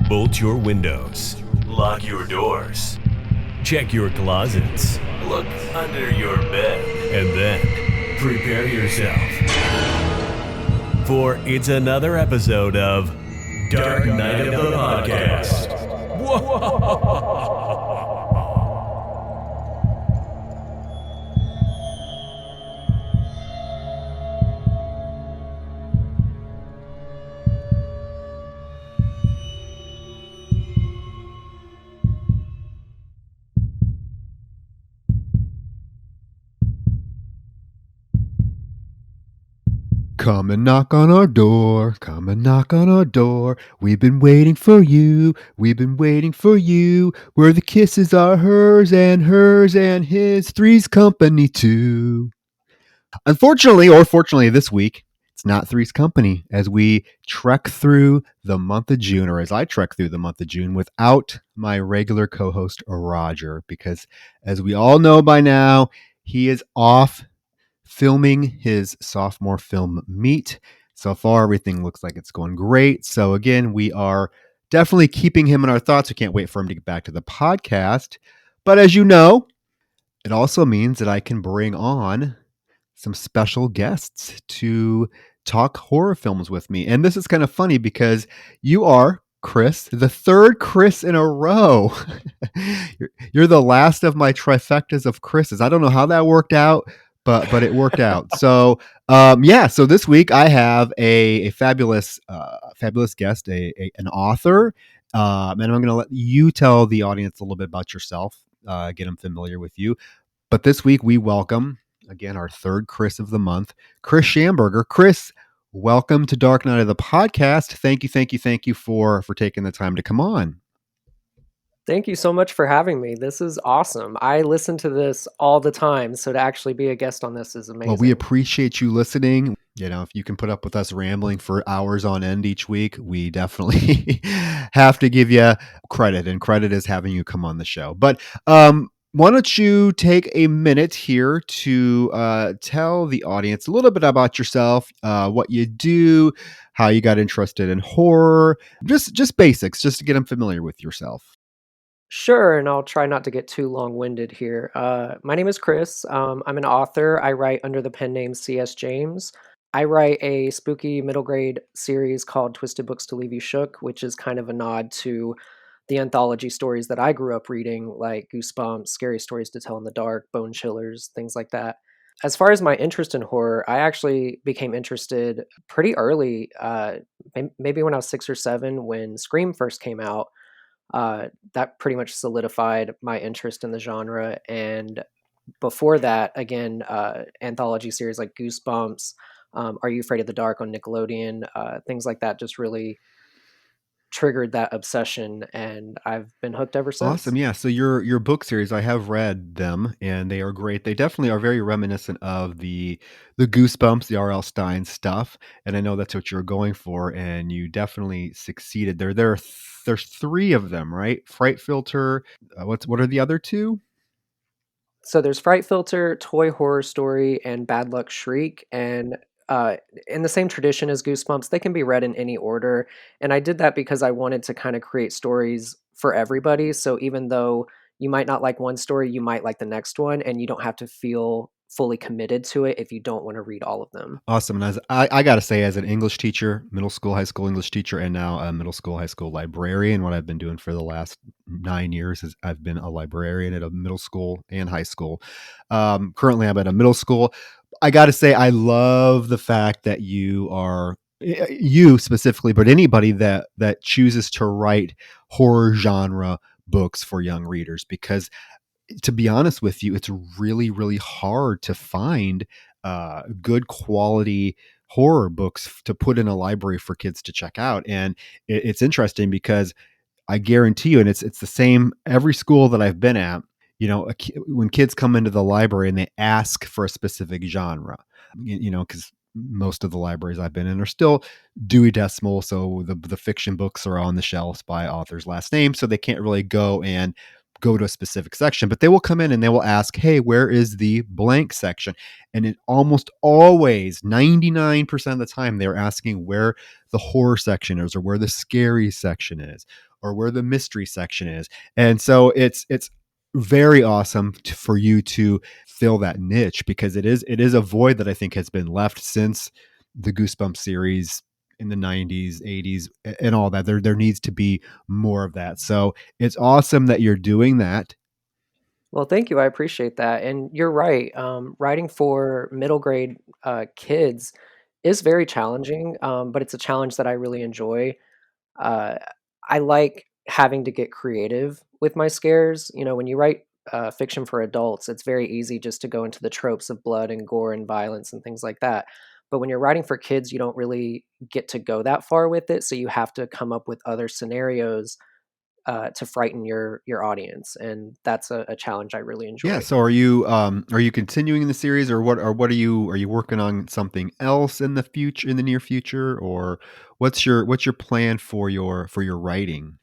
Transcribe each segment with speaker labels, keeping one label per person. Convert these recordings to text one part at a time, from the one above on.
Speaker 1: Bolt your windows. Lock your doors. Check your closets. Look under your bed. And then prepare yourself. For it's another episode of Dark Knight of the Podcast. Whoa!
Speaker 2: Come and knock on our door. Come and knock on our door. We've been waiting for you. We've been waiting for you. Where the kisses are hers and his. Three's company too. Unfortunately, or fortunately, this week, it's not Three's Company as we trek through the month of June, or as I trek through the month of June without my regular co-host, Roger, because as we all know by now, he is off filming his sophomore film Meet. So far, everything looks like it's going great. So again, we are definitely keeping him in our thoughts. We can't wait for him to get back to the podcast. But as you know, it also means that I can bring on some special guests to talk horror films with me. And this is kind of funny because you are Chris, the third Chris in a row. You're the last of my trifectas of Chris's. I don't know how that worked out, but it worked out. So so this week I have a fabulous guest, an author, and I'm going to let you tell the audience a little bit about yourself, get them familiar with you. But this week we welcome again our third Chris of the month, Chris Shamburger. Chris, welcome to Dark Knight of the Podcast. Thank you for taking the time to come on.
Speaker 3: Thank you so much for having me. This is awesome. I listen to this all the time, so to actually be a guest on this is amazing.
Speaker 2: Well, we appreciate you listening. You know, if you can put up with us rambling for hours on end each week, we definitely have to give you credit, and credit is having you come on the show. But why don't you take a minute here to tell the audience a little bit about yourself, what you do, how you got interested in horror, just basics, just to get them familiar with yourself.
Speaker 3: Sure, and I'll try not to get too long-winded here. My name is Chris. I'm an author. I write under the pen name C.S. James. I write a spooky middle grade series called Twisted Books to Leave You Shook, which is kind of a nod to the anthology stories that I grew up reading, like Goosebumps, Scary Stories to Tell in the Dark, Bone Chillers, things like that. As far as my interest in horror, I actually became interested pretty early, maybe when I was 6 or 7, when Scream first came out. That pretty much solidified my interest in the genre. And before that, again, anthology series like Goosebumps, Are You Afraid of the Dark on Nickelodeon, things like that just really triggered that obsession, and I've been hooked ever since.
Speaker 2: Awesome. Yeah. So your book series, I have read them and they are great. They definitely are very reminiscent of the Goosebumps, the R.L. Stein stuff. And I know that's what you're going for, and you definitely succeeded. There's 3 of them, right? Fright Filter. What are the other 2?
Speaker 3: So there's Fright Filter, Toy Horror Story, and Bad Luck Shriek. And in the same tradition as Goosebumps, they can be read in any order. And I did that because I wanted to kind of create stories for everybody. So even though you might not like one story, you might like the next one, and you don't have to feel fully committed to it if you don't want to read all of them.
Speaker 2: Awesome. And as I got to say, as an English teacher, middle school, high school English teacher, and now a middle school, high school librarian, what I've been doing for the last 9 years is I've been a librarian at a middle school and high school. Currently, I'm at a middle school. I got to say, I love the fact that you specifically, but anybody that chooses to write horror genre books for young readers, because to be honest with you, it's really, really hard to find good quality horror books to put in a library for kids to check out. And it's interesting because I guarantee you, and it's the same every school that I've been at, you know, when kids come into the library and they ask for a specific genre, you know, because most of the libraries I've been in are still Dewey Decimal. So the fiction books are on the shelves by author's last name. So they can't really go to a specific section, but they will come in and they will ask, hey, where is the blank section? And it almost always, 99% of the time, they're asking where the horror section is or where the scary section is. or where the mystery section is. And so it's very awesome for you to fill that niche, because it is a void that I think has been left since the Goosebumps series in the 90s, 80s, and all that. There needs to be more of that. So it's awesome that you're doing that.
Speaker 3: Well, thank you. I appreciate that. And you're right. Writing for middle grade kids is very challenging, but it's a challenge that I really enjoy. Uh, I like having to get creative with my scares. You know, when you write fiction for adults, it's very easy just to go into the tropes of blood and gore and violence and things like that. But when you're writing for kids, you don't really get to go that far with it. So you have to come up with other scenarios to frighten your audience, and that's a challenge I really
Speaker 2: Yeah.
Speaker 3: enjoy.
Speaker 2: So are you continuing the series, or what are you working on something else in the future, in the near future, or what's your plan for your writing?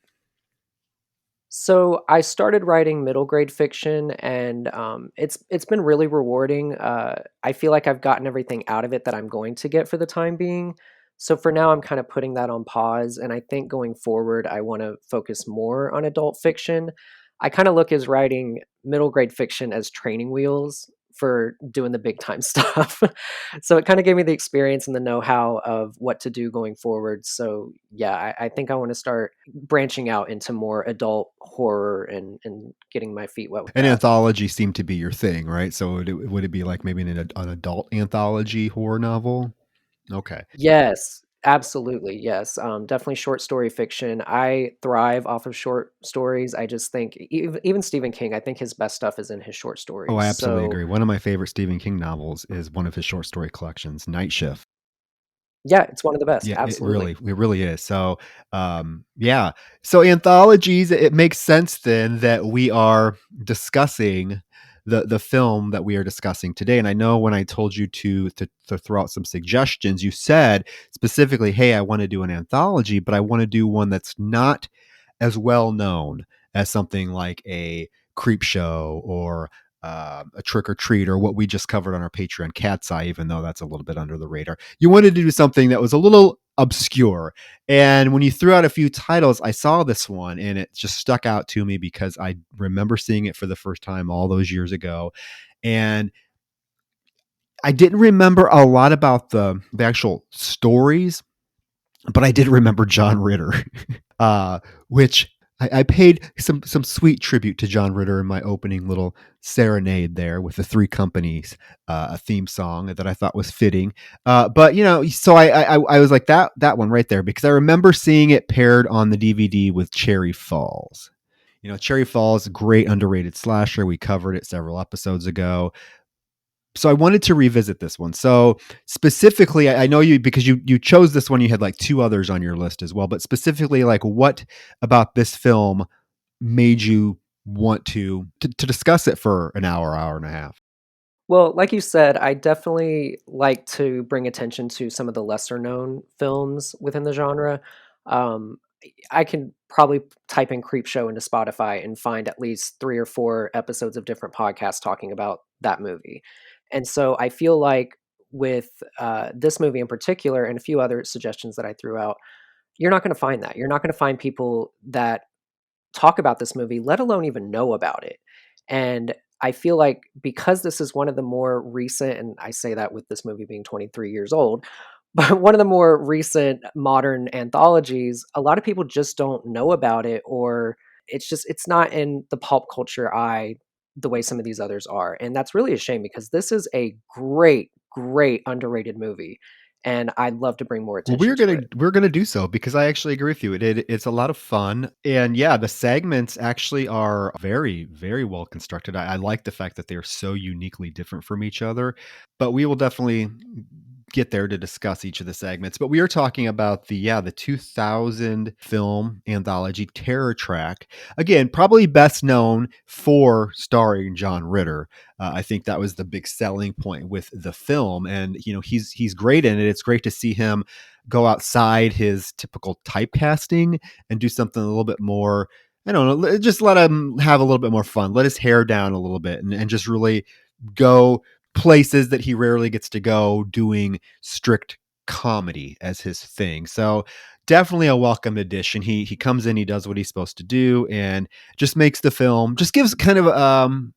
Speaker 3: So I started writing middle grade fiction, and it's been really rewarding. I feel like I've gotten everything out of it that I'm going to get for the time being. So for now, I'm kind of putting that on pause, and I think going forward, I want to focus more on adult fiction. I kind of look as writing middle grade fiction as training wheels for doing the big time stuff. So it kind of gave me the experience and the know-how of what to do going forward. So yeah, I think I want to start branching out into more adult horror and getting my feet wet with
Speaker 2: An
Speaker 3: that.
Speaker 2: anthology seemed to be your thing, right? So would it be like maybe an adult anthology horror novel? Okay.
Speaker 3: Yes, absolutely. Yes. Definitely short story fiction. I thrive off of short stories. I just think even Stephen King, I think his best stuff is in his short
Speaker 2: Oh,
Speaker 3: stories.
Speaker 2: I absolutely
Speaker 3: So
Speaker 2: agree. One of my favorite Stephen King novels is one of his short story collections, Night Shift.
Speaker 3: yeah, it's one of the best.
Speaker 2: Yeah,
Speaker 3: Absolutely.
Speaker 2: it really is. So, yeah. So anthologies, it makes sense then that we are discussing the film that we are discussing today. And I know when I told you to throw out some suggestions, you said specifically, "Hey, I want to do an anthology, but I want to do one that's not as well known as something like a Creep Show or a Trick or Treat, or what we just covered on our Patreon, Cat's Eye, even though that's a little bit under the radar. You wanted to do something that was a little obscure. And when you threw out a few titles, I saw this one and it just stuck out to me because I remember seeing it for the first time all those years ago. And I didn't remember a lot about the actual stories, but I did remember John Ritter, which I paid some sweet tribute to John Ritter in my opening little serenade there with the Three Companies, a theme song that I thought was fitting. But so I was like that one right there, because I remember seeing it paired on the DVD with Cherry Falls. Cherry Falls, great underrated slasher. We covered it several episodes ago. So I wanted to revisit this one. So specifically, I know you, because you chose this one. You had like two others on your list as well, but specifically, like, what about this film made you want to discuss it for an hour, hour and a half?
Speaker 3: Well, like you said, I definitely like to bring attention to some of the lesser known films within the genre. Um, I can probably type in Creep Show into Spotify and find at least 3 or 4 episodes of different podcasts talking about that movie. And so I feel like with this movie in particular and a few other suggestions that I threw out, you're not going to find that. You're not going to find people that talk about this movie, let alone even know about it. And I feel like because this is one of the more recent, and I say that with this movie being 23 years old, but one of the more recent modern anthologies, a lot of people just don't know about it, or it's not in the pulp culture eye the way some of these others are. And that's really a shame because this is a great underrated movie. And I'd love to bring more
Speaker 2: Well,
Speaker 3: attention to it.
Speaker 2: we're gonna do so, because I actually agree with you. It's a lot of fun, and yeah, the segments actually are very, very well constructed. I like the fact that they are so uniquely different from each other, but we will definitely get there to discuss each of the segments. But we are talking about the 2000 film anthology Terror Track. Again, probably best known for starring John Ritter. I think that was the big selling point with the film, and he's great in it. It's great to see him go outside his typical typecasting and do something a little bit more. I don't know, just let him have a little bit more fun. Let his hair down a little bit, and just really go places that he rarely gets to go, doing strict comedy as his thing. So definitely a welcome addition. He comes in, he does what he's supposed to do, and just makes the film, just gives kind of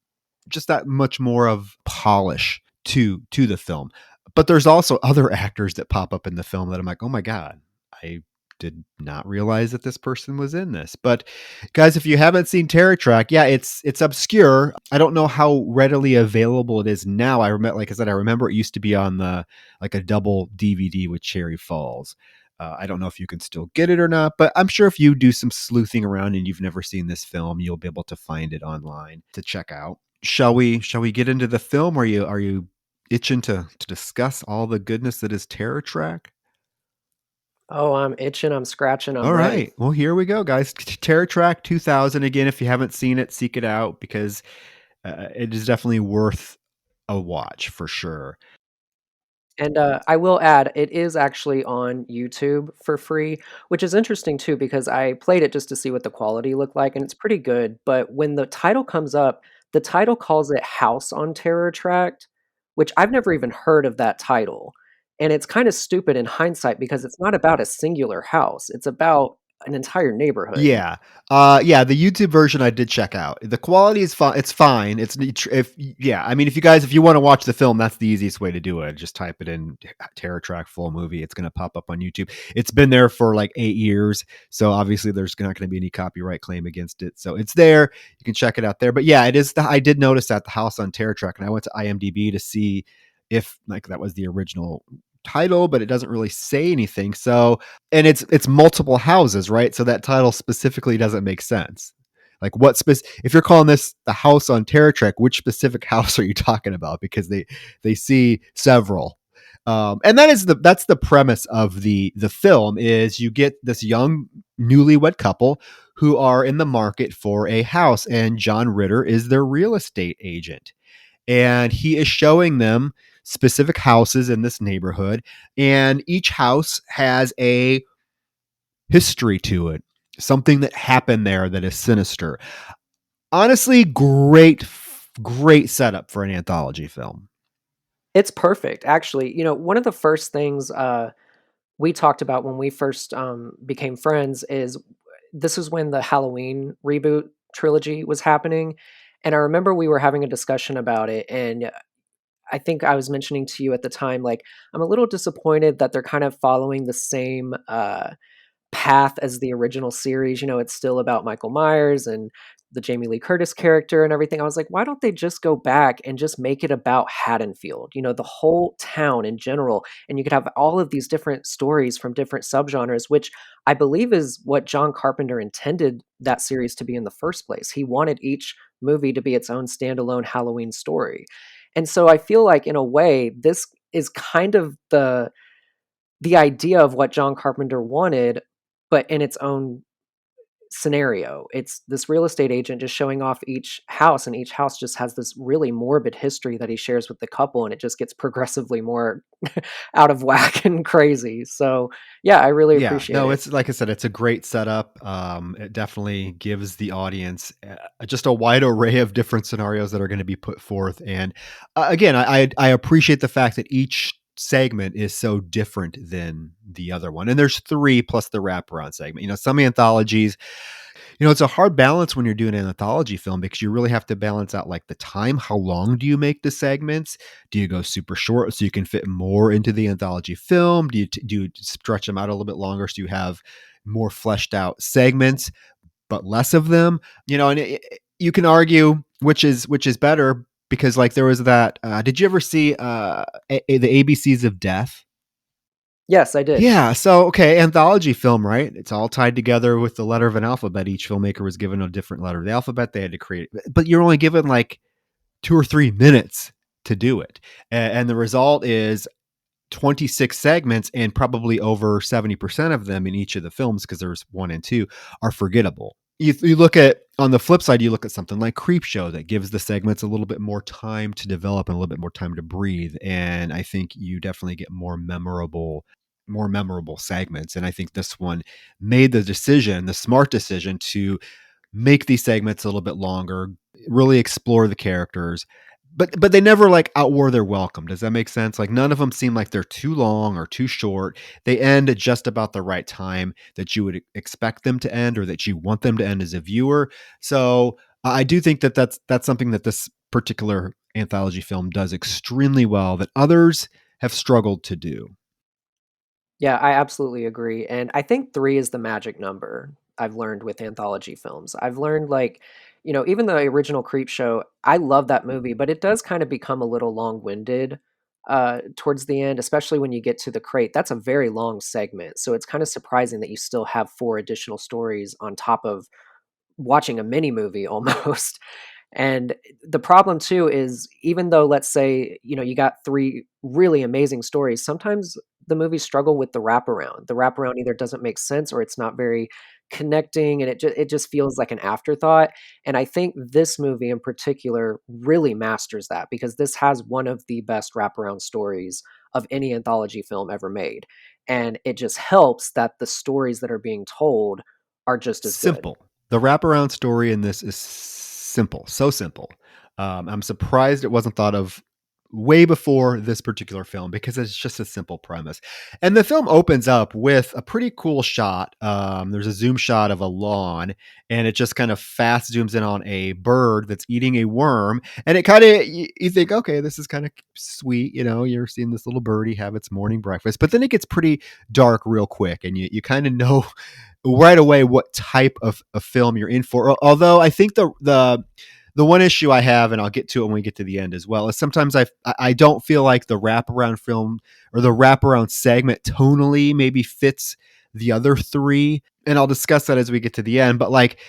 Speaker 2: just that much more of polish to the film. But there's also other actors that pop up in the film that I'm like, oh my god, I did not realize that this person was in this. But guys, if you haven't seen Terror Track, yeah, it's obscure. I don't know how readily available it is now. I remember, like I said, I remember it used to be on the like a double DVD with Cherry Falls. I don't know if you can still get it or not, but I'm sure if you do some sleuthing around and you've never seen this film, you'll be able to find it online to check out. Shall we get into the film? Are you itching to discuss all the goodness that is Terror Track?
Speaker 3: Oh, I'm itching, I'm scratching,
Speaker 2: All
Speaker 3: I'm ready.
Speaker 2: right. Well, here we go, guys. Terror Track 2000. Again, if you haven't seen it, seek it out because it is definitely worth a watch for sure.
Speaker 3: And, I will add, it is actually on YouTube for free, which is interesting too because I played it just to see what the quality looked like, and it's pretty good, but when the title comes up, the title calls it House on Terror Tract, which I've never even heard of that title, and it's kinda stupid in hindsight because it's not about a singular house, it's about an entire neighborhood.
Speaker 2: Yeah. Yeah, the YouTube version I did check out. The quality is fine. It's fine. If yeah, I mean if you want to watch the film, that's the easiest way to do it. Just type it in Terror Track full movie. It's going to pop up on YouTube. It's been there for like 8 years, so obviously there's not going to be any copyright claim against it. So it's there. You can check it out there. But yeah, it is I did notice that the house on Terror Track, and I went to IMDb to see if like that was the original title, but it doesn't really say anything. So, and it's multiple houses, right? So that title specifically doesn't make sense. Like if you're calling this the house on Terror Trek, which specific house are you talking about? Because they see several. And that's the premise of the film is you get this young newlywed couple who are in the market for a house, and John Ritter is their real estate agent, and he is showing them specific houses in this neighborhood, and each house has a history to it, something that happened there that is sinister. Honestly, great setup for an anthology film.
Speaker 3: It's perfect, actually. You know, one of the first things, we talked about when we first, became friends is this is when the Halloween reboot trilogy was happening, and I remember we were having a discussion about it, and I think I was mentioning to you at the time, like, I'm a little disappointed that they're kind of following the same, path as the original series. You know, it's still about Michael Myers and the Jamie Lee Curtis character and everything. I was like, why don't they just go back and just make it about Haddonfield? You know, the whole town in general, and you could have all of these different stories from different subgenres, which I believe is what John Carpenter intended that series to be in the first place. He wanted each movie to be its own standalone Halloween story. And so I feel like in a way this is kind of the idea of what John Carpenter wanted, but in its own scenario. It's this real estate agent just showing off each house, and each house just has this really morbid history that he shares with the couple, and it just gets progressively more out of whack and crazy. So, yeah, I really
Speaker 2: Yeah,
Speaker 3: appreciate
Speaker 2: no,
Speaker 3: it.
Speaker 2: it's like I said, it's a great setup. It definitely gives the audience just a wide array of different scenarios that are going to be put forth. And again, I appreciate the fact that each segment is so different than the other one. And there's three plus the wraparound segment. You know, some anthologies, it's a hard balance when you're doing an anthology film because you really have to balance out like the time. How long do you make the segments? Do you go super short so you can fit more into the anthology film? Do you stretch them out a little bit longer so you have more fleshed out segments but less of them? And you can argue which is better because like there was that. Did you ever see the ABCs of Death?
Speaker 3: Yes, I did.
Speaker 2: Yeah. So, okay, anthology film, right? It's all tied together with the letter of an alphabet. Each filmmaker was given a different letter of the alphabet. They had to create, but you're only given like 2 or 3 minutes to do it. And the result is 26 segments, and probably over 70% of them in each of the films, because there's one and two, are forgettable. You look at, on the flip side, you look at something like Creepshow that gives the segments a little bit more time to develop and a little bit more time to breathe. And I think you definitely get more memorable segments. And I think this one made the smart decision to make these segments a little bit longer, really explore the characters, but they never like outwore their welcome. Does that make sense? Like none of them seem like they're too long or too short. They end at just about the right time that you would expect them to end or that you want them to end as a viewer. So I do think that that's something that this particular anthology film does extremely well that others have struggled to do.
Speaker 3: Yeah, I absolutely agree, and I think 3 is the magic number, I've learned with anthology films. I've learned, like, even the original Creepshow, I love that movie, but it does kinda become a little long-winded, towards the end, especially when you get to The Crate. That's a very long segment, so it's kinda surprising that you still have 4 additional stories on top of watching a mini movie almost. And the problem too is even though let's say, you got 3 really amazing stories, sometimes the movies struggle with the wraparound. The wraparound either doesn't make sense or it's not very connecting and it just feels like an afterthought. And I think this movie in particular really masters that because this has one of the best wraparound stories of any anthology film ever made. And it just helps that the stories that are being told are just as good.
Speaker 2: Simple. The wraparound story in this is simple, so simple. I'm surprised it wasn't thought of way before this particular film because it's just a simple premise. And the film opens up with a pretty cool shot. There's a zoom shot of a lawn, and it just kind of fast zooms in on a bird that's eating a worm. And it kind of, you think, okay, this is kind of sweet. You're seeing this little birdie have its morning breakfast. But then it gets pretty dark real quick, and you kind of know right away what type of film you're in for. Although I think the one issue I have, and I'll get to it when we get to the end as well, is sometimes I don't feel like the wraparound film or the wraparound segment tonally maybe fits the other three, and I'll discuss that as we get to the end. But like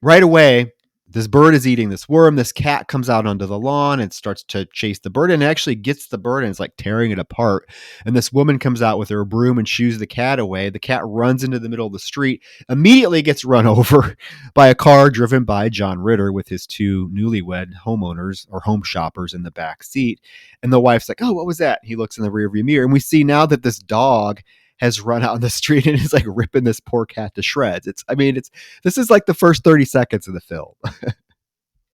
Speaker 2: right away, this bird is eating this worm. This cat comes out onto the lawn and starts to chase the bird and actually gets the bird and is like tearing it apart. And this woman comes out with her broom and shoos the cat away. The cat runs into the middle of the street, immediately gets run over by a car driven by John Ritter with his 2 newlywed homeowners or home shoppers in the back seat. And the wife's like, "Oh, what was that?" He looks in the rearview mirror, and we see now that this dog has run out in the street and is like ripping this poor cat to shreds. This is like the first 30 seconds of the film.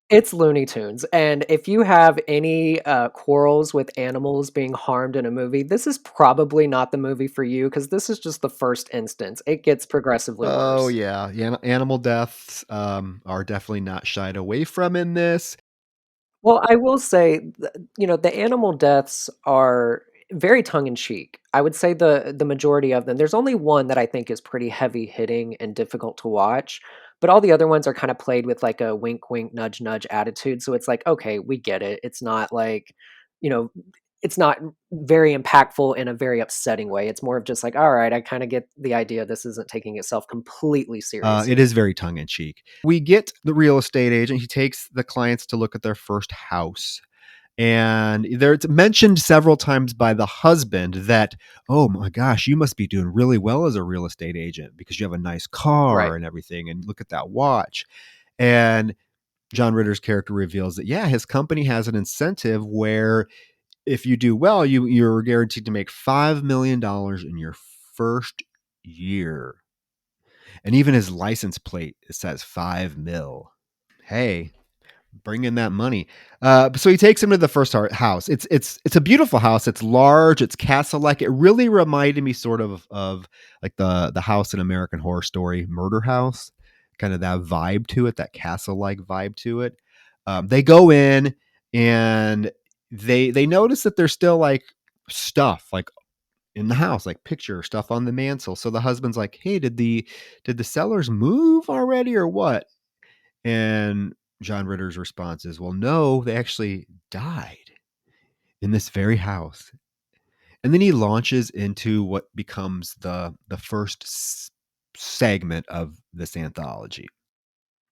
Speaker 3: It's Looney Tunes, and if you have any, quarrels with animals being harmed in a movie, this is probably not the movie for you because this is just the first instance. It gets progressively
Speaker 2: Oh
Speaker 3: worse.
Speaker 2: yeah, animal deaths are definitely not shied away from in this.
Speaker 3: Well, I will say, the animal deaths are very tongue in cheek. I would say the majority of them. There's only one that I think is pretty heavy hitting and difficult to watch, but all the other ones are kind of played with like a wink, wink, nudge, nudge attitude. So it's like, okay, we get it. It's not like, you know, it's not very impactful in a very upsetting way. It's more of just like, all right, I kind of get the idea. This isn't taking itself completely
Speaker 2: It
Speaker 3: seriously.
Speaker 2: is very tongue in cheek. We get the real estate agent. He takes the clients to look at their first house. And there it's mentioned several times by the husband that, oh my gosh, you must be doing really well as a real estate agent because you have a nice car
Speaker 3: Right.
Speaker 2: and everything. And look at that watch. And John Ritter's character reveals that, yeah, his company has an incentive where if you do well, you're guaranteed to make $5 million in your first year. And even his license plate, it says 5 mil. Hey, bring in that money. So he takes him to the first house. It's a beautiful house. It's large. It's castle like. It really reminded me sort of like the house in American Horror Story, Murder House, kind of that vibe to it, that castle like vibe to it. They go in and they notice that there's still like stuff like in the house, like picture stuff on the mantle. So the husband's like, "Hey, did the sellers move already or what?" And John Ritter's response is, "Well, no, they actually died in this very house." And then he launches into what becomes the first segment of this anthology.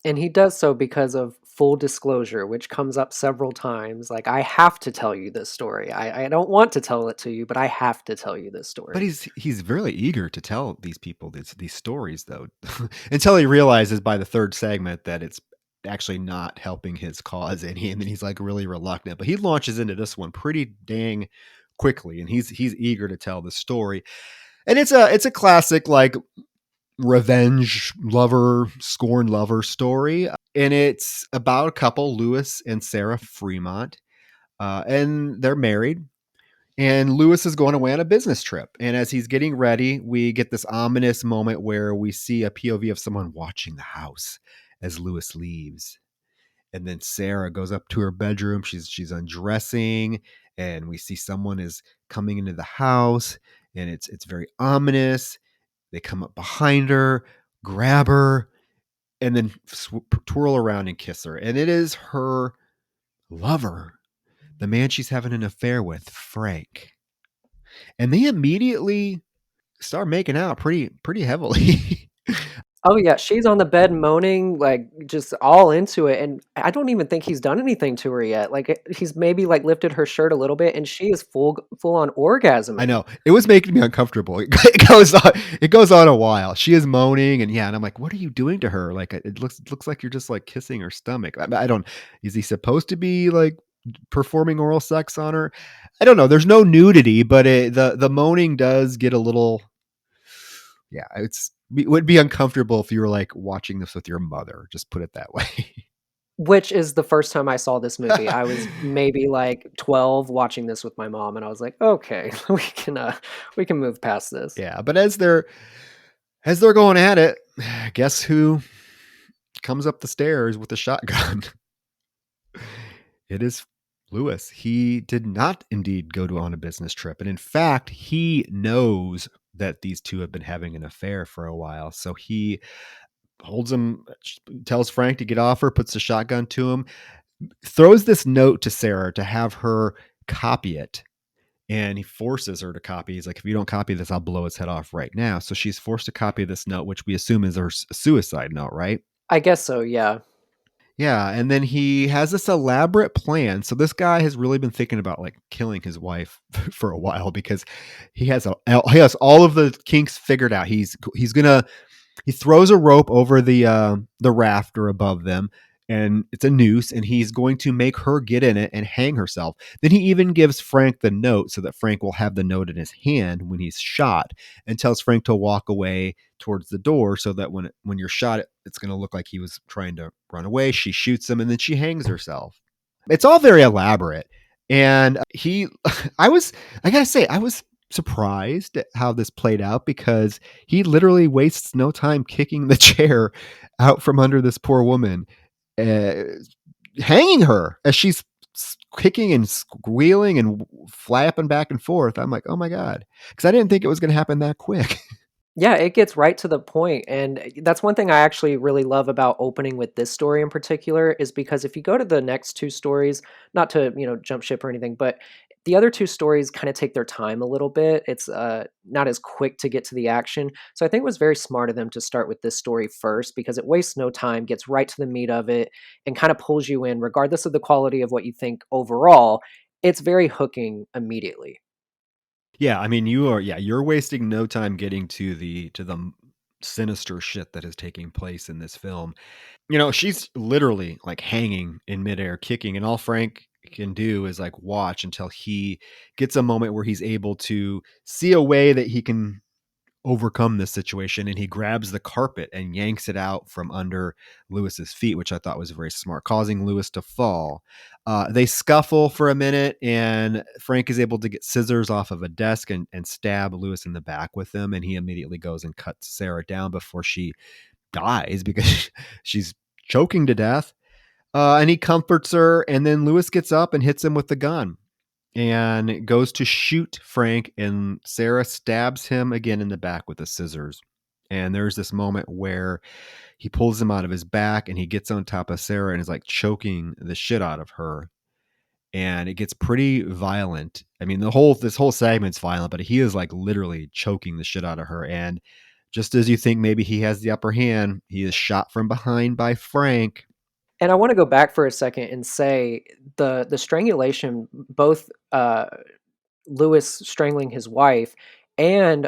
Speaker 3: And he does so because of full disclosure, which comes up several times. Like, I have to tell you this story. I don't want to tell it to you, but I have to tell you this
Speaker 2: But
Speaker 3: story.
Speaker 2: he's very eager to tell these people these stories though, until he realizes by the third segment that it's actually not helping his cause any, and then he's like really reluctant. But he launches into this one pretty dang quickly, and he's eager to tell the story. And it's a classic like revenge lover, scorn lover story. And it's about a couple, Lewis and Sarah Fremont. and they're married. And Lewis is going away on a business trip. And as he's getting ready, we get this ominous moment where we see a POV of someone watching the house as Lewis leaves. And then Sarah goes up to her bedroom. She's undressing, and we see someone is coming into the house, and it's very ominous. They come up behind her, grab her, and then twirl around and kiss her. And it is her lover, the man she's having an affair with, Frank. And they immediately start making out pretty heavily.
Speaker 3: Oh, yeah, she's on the bed moaning, like, just all into it, and I don't even think he's done anything to her yet, like, he's maybe, like, lifted her shirt a little bit, and she is full on
Speaker 2: I
Speaker 3: orgasming.
Speaker 2: know. It was making me uncomfortable. It goes on a while. She is moaning, and yeah, and I'm like, what are you doing to her? Like it looks like you're just like kissing her stomach. I don't, is he supposed to be like performing oral sex on her? I don't know. There's no nudity, but the moaning does get a little, yeah, it would be uncomfortable if you were like watching this with your mother. Just put it that way.
Speaker 3: Which is the first time I saw this movie. I was maybe, like, 12 watching this with my mom, and I was like, "Okay, we can move past this."
Speaker 2: Yeah, but as they're going at it, guess who comes up the stairs with a shotgun? It is Lewis. He did not indeed go on a business trip. And in fact, he knows that these two have been having an affair for a while. So he holds him, tells Frank to get off her, puts the shotgun to him, throws this note to Sarah to have her copy it. And he forces her to copy. He's like, if you don't copy this, I'll blow his head off right now. So she's forced to copy this note, which we assume is her suicide note, right?
Speaker 3: I guess so, yeah.
Speaker 2: Yeah, and then he has this elaborate plan. So this guy has really been thinking about like killing his wife for a while because he has all of the kinks figured out. He throws a rope over the rafter above them, and it's a noose, and he's going to make her get in it and hang herself. Then he even gives Frank the note so that Frank will have the note in his hand when he's shot, and tells Frank to walk away towards the door so that when you're shot, it's going to look like he was trying to run away. She shoots him, and then she hangs herself. It's all very elaborate. And I gotta say, I was surprised at how this played out because he literally wastes no time kicking the chair out from under this poor woman, uh, hanging her as she's kicking and squealing and flapping back and forth. I'm like, oh my God. Because I didn't think it was going to happen that quick.
Speaker 3: Yeah, it gets right to the point, and that's one thing I actually really love about opening with this story in particular is because if you go to the next 2 stories, not to, jump ship or anything, but the other 2 stories kinda take their time a little bit. It's, not as quick to get to the action, so I think it was very smart of them to start with this story first because it wastes no time, gets right to the meat of it, and kinda pulls you in regardless of the quality of what you think overall, it's very hooking immediately.
Speaker 2: Yeah, I mean, you're wasting no time getting to the sinister shit that is taking place in this film. She's literally like hanging in midair, kicking, and all Frank can do is like watch until he gets a moment where he's able to see a way that he can overcome this situation, and he grabs the carpet and yanks it out from under Lewis's feet, which I thought was very smart, causing Lewis to fall. They scuffle for a minute, and Frank is able to get scissors off of a desk and stab Lewis in the back with them, and he immediately goes and cuts Sarah down before she dies because she's choking to death. And he comforts her, and then Lewis gets up and hits him with the gun and goes to shoot Frank, and Sarah stabs him again in the back with the scissors. And there's this moment where he pulls him out of his back and he gets on top of Sarah and is like choking the shit out of her. And it gets pretty violent. I mean, this whole segment's violent, but he is like literally choking the shit out of her. And just as you think maybe he has the upper hand, he is shot from behind by Frank.
Speaker 3: And I wanna go back for a second and say the strangulation, both, Lewis strangling his wife and,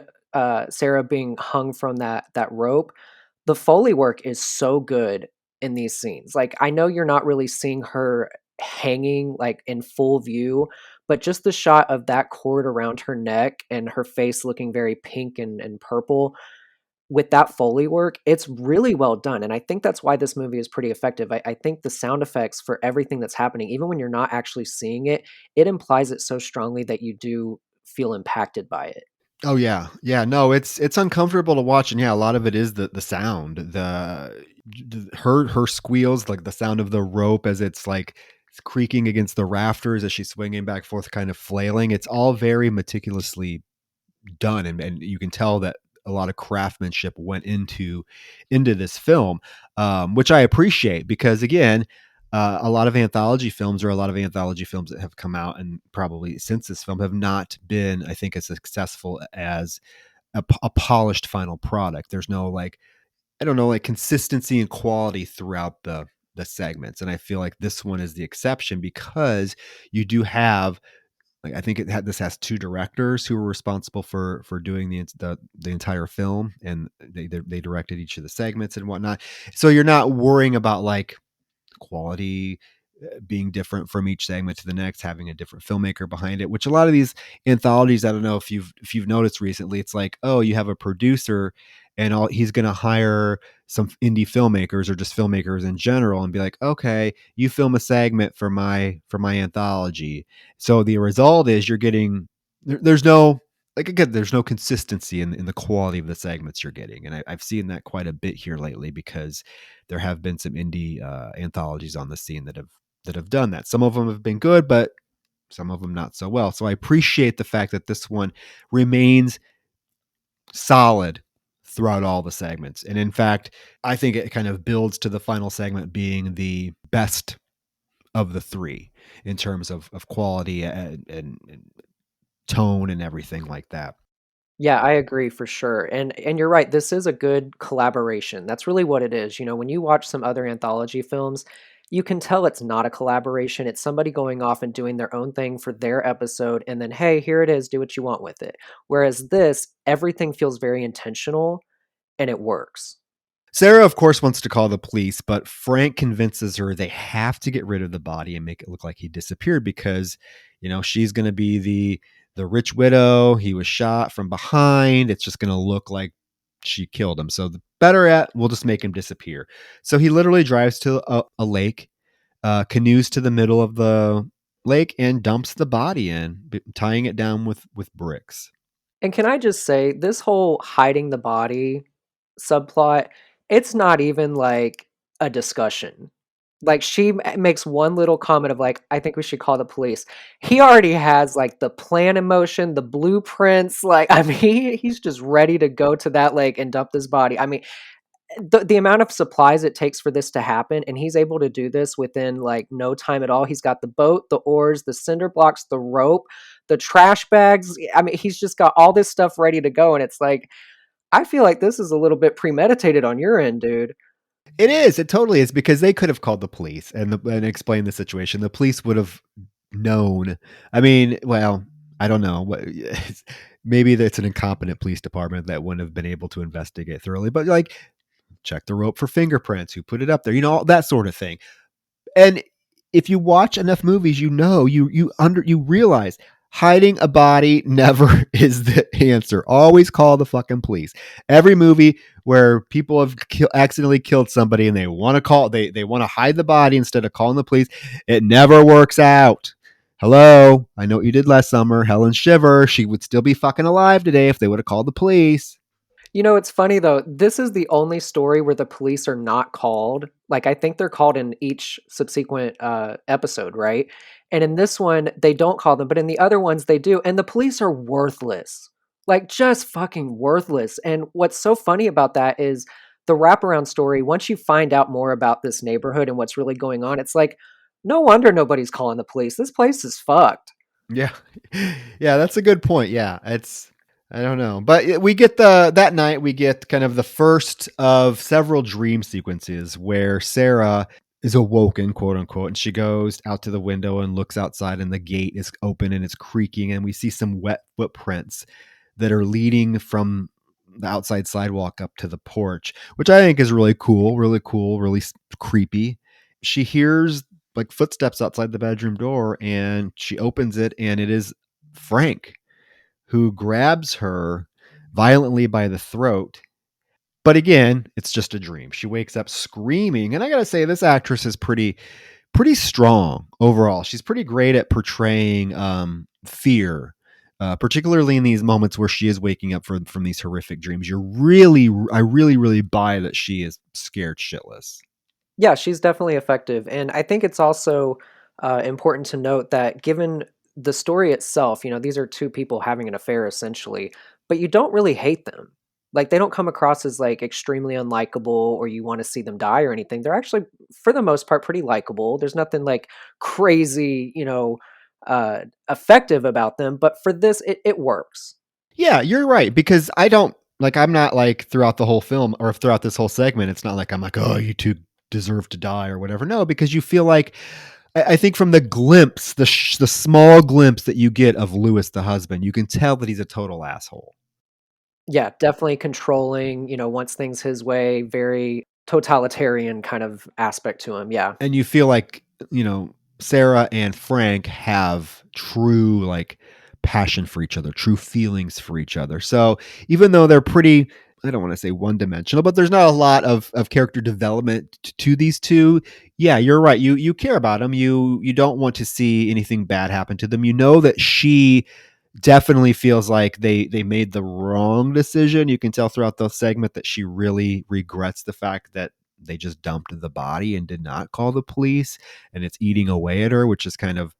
Speaker 3: Sarah being hung from that rope, the Foley work is so good in these scenes. Like, I know you're not really seeing her hanging, like, in full view, but just the shot of that cord around her neck and her face looking very pink and purple with that Foley work, it's really well done, and I think that's why this movie is pretty effective. I think the sound effects for everything that's happening, even when you're not actually seeing it, it implies it so strongly that you do feel impacted by it.
Speaker 2: Oh yeah. Yeah, no, it's uncomfortable to watch, and yeah, a lot of it is the sound. Her squeals, like the sound of the rope as it's creaking against the rafters as she's swinging back and forth, kind of flailing. It's all very meticulously done, and you can tell that a lot of craftsmanship went into this film, which I appreciate because again, a lot of anthology films, or a lot of anthology films that have come out and probably since this film, have not been, I think, as successful as a polished final product. There's no, like, I don't know, like consistency and quality throughout the segments, and I feel like this one is the exception because you do have, like, I think this has two directors who were responsible for doing the entire film, and they directed each of the segments and whatnot. So you're not worrying about like quality being different from each segment to the next, having a different filmmaker behind it, which a lot of these anthologies, I don't know if you've noticed recently, it's like, oh, you have a producer and all he's going to hire some indie filmmakers or just filmmakers in general and be like, okay, you film a segment for my anthology. So the result is you're getting there's no, like, again, there's no consistency in the quality of the segments you're getting, and I've seen that quite a bit here lately because there have been some indie anthologies on the scene that have done that. Some of them have been good, but some of them not so well. So I appreciate the fact that this one remains solid throughout all the segments. And in fact, I think it kind of builds to the final segment being the best of the three in terms of quality and tone and everything like that.
Speaker 3: Yeah, I agree for sure. And you're right, this is a good collaboration. That's really what it is. You know, when you watch some other anthology films, you can tell it's not a collaboration. It's somebody going off and doing their own thing for their episode and then, hey, here it is, do what you want with it. Whereas this, everything feels very intentional and it works.
Speaker 2: Sarah, of course, wants to call the police, but Frank convinces her they have to get rid of the body and make it look like he disappeared because, she's going to be the rich widow. He was shot from behind. It's just going to look like she killed him. So the better at, we'll just make him disappear. So he literally drives to a lake, canoes to the middle of the lake, and dumps the body in, tying it down with bricks.
Speaker 3: And can I just say, this whole hiding the body subplot, it's not even like a discussion. Like makes one little comment of like, I think we should call the police. He already has like the plan in motion, the blueprints. Like, I mean, he's just ready to go to that lake and dump this body. I mean, the amount of supplies it takes for this to happen, and he's able to do this within like no time at all. He's got the boat, the oars, the cinder blocks, the rope, the trash bags. I mean, he's just got all this stuff ready to go, and it's like, I feel like this is a little bit premeditated on your end, dude.
Speaker 2: It is. It totally is because they could have called the police and explained the situation. The police would have known. I mean, well, I don't know. Maybe that's an incompetent police department that wouldn't have been able to investigate thoroughly. But like, check the rope for fingerprints. Who put it up there? All that sort of thing. And if you watch enough movies, you realize hiding a body never is the answer. Always call the fucking police. Every movie where people have accidentally killed somebody and they want to they want to hide the body instead of calling the police, it never works out. Hello, I know what you did last summer. Helen Shiver, she would still be fucking alive today if they would have called the police.
Speaker 3: You know, it's funny though. This is the only story where the police are not called. Like, I think they're called in each subsequent episode, right? And in this one, they don't call them, but in the other ones, they do. And the police are worthless, like just fucking worthless. And what's so funny about that is the wraparound story. Once you find out more about this neighborhood and what's really going on, it's like, no wonder nobody's calling the police. This place is fucked.
Speaker 2: Yeah. Yeah, that's a good point. Yeah, I don't know. But we get that night we get kind of the first of several dream sequences where Sarah is awoken, quote unquote, and she goes out to the window and looks outside and the gate is open and it's creaking and we see some wet footprints that are leading from the outside sidewalk up to the porch, which I think is really cool, really creepy. She hears like footsteps outside the bedroom door and she opens it and it is Frank, who grabs her violently by the throat But again, it's just a dream. She wakes up screaming, and I gotta say, this actress is pretty strong overall. She's pretty great at portraying fear, particularly in these moments where she is waking up from these horrific dreams. I really buy that she is scared shitless.
Speaker 3: Yeah, she's definitely effective, and I think it's also, important to note that given the story itself, these are 2 people having an affair essentially, but you don't really hate them. Like, they don't come across as, like, extremely unlikable or you wanna see them die or anything. They're actually, for the most part, pretty likable. There's nothing, like, crazy, effective about them, but for this, it works.
Speaker 2: Yeah, you're right, because I'm not like throughout the whole film or throughout this whole segment, it's not like I'm like, "Oh, you 2 deserve to die," or whatever. No, because you feel like I think from the glimpse, the small glimpse that you get of Lewis, the husband, you can tell that he's a total asshole.
Speaker 3: Yeah, definitely controlling, wants things his way, very totalitarian kind of aspect to him, yeah.
Speaker 2: And you feel like, Sarah and Frank have true, like, passion for each other, true feelings for each other. So, even though they're pretty, I don't wanna say one-dimensional, but there's not a lot of character development to these 2. Yeah, you're right. You care about them. You don't want to see anything bad happen to them. You know that she definitely feels like they made the wrong decision. You can tell throughout the segment that she really regrets the fact that they just dumped the body and did not call the police, and it's eating away at her, which is kind of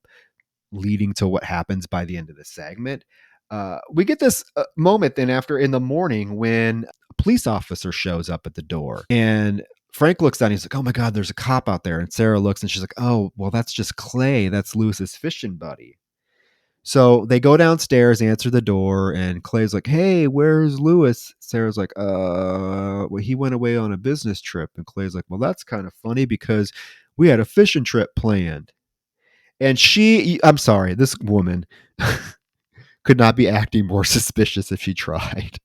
Speaker 2: leading to what happens by the end of the segment. We get this moment then after in the morning when a police officer shows up at the door, and Frank looks down. He's like, "Oh my God, there's a cop out there." And Sarah looks and she's like, "Oh, well, that's just Clay. That's Lewis's fishing buddy." So they go downstairs, answer the door, and Clay's like, "Hey, where's Lewis?" Sarah's like, well, he went away on a business trip." And Clay's like, "Well, that's kind of funny because we had a fishing trip planned." And I'm sorry, this woman could not be acting more suspicious if she tried.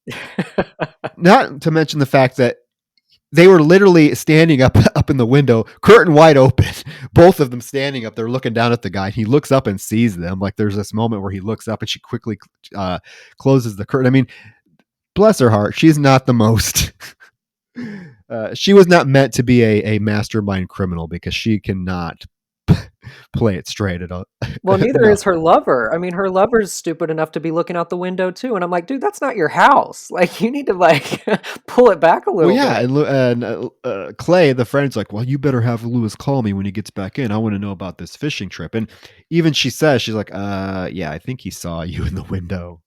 Speaker 2: Not to mention the fact that they were literally standing up in the window, curtain wide open, both of them standing up there looking down at the guy. And he looks up and sees them. Like, there's this moment where he looks up and she quickly closes the curtain. I mean, bless her heart, she's not the most she was not meant to be a mastermind criminal, because she cannot play it straight at all.
Speaker 3: Well, neither
Speaker 2: No.
Speaker 3: is her lover. I mean, her lover's stupid enough to be looking out the window too, and I'm like, "Dude, that's not your house. Like, you need to, like, pull it back a
Speaker 2: Well,
Speaker 3: little
Speaker 2: yeah,
Speaker 3: bit."
Speaker 2: and Clay, the friend's like, "Well, you better have Lewis call me when he gets back in. I want to know about this fishing trip." And even she says, she's like, yeah, I think he saw you in the window."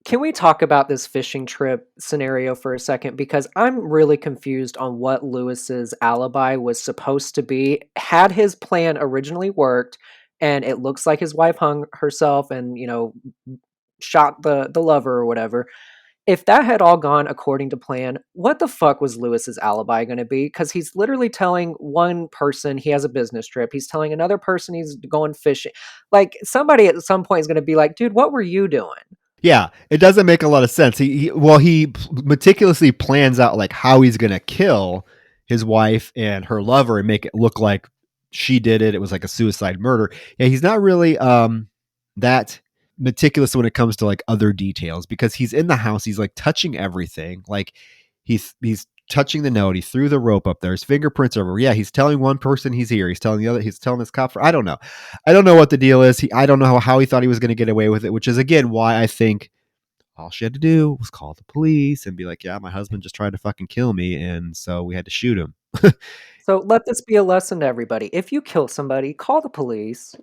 Speaker 3: Can we talk about this fishing trip scenario for a second? Because I'm really confused on what Lewis's alibi was supposed to be. Had his plan originally worked, and it looks like his wife hung herself and, shot the lover or whatever. If that had all gone according to plan, what the fuck was Lewis's alibi gonna be? Because he's literally telling one person he has a business trip. He's telling another person he's going fishing. Like, somebody at some point is gonna be like, "Dude, what were you doing?"
Speaker 2: Yeah, it doesn't make a lot of sense. He meticulously plans out like how he's gonna kill his wife and her lover and make it look like she did it. It was like a suicide murder. Yeah, he's not really that meticulous when it comes to like other details, because he's in the house, he's like touching everything. Like, he's touching the note, he threw the rope up there, his fingerprints are over. Yeah, he's telling one person he's here, he's telling the other, he's telling this cop for, I don't know. I don't know what the deal is. I don't know how he thought he was going to get away with it, which is again why I think all she had to do was call the police and be like, "Yeah, my husband just tried to fucking kill me, and so we had to shoot him."
Speaker 3: So let this be a lesson to everybody. If you kill somebody, call the police.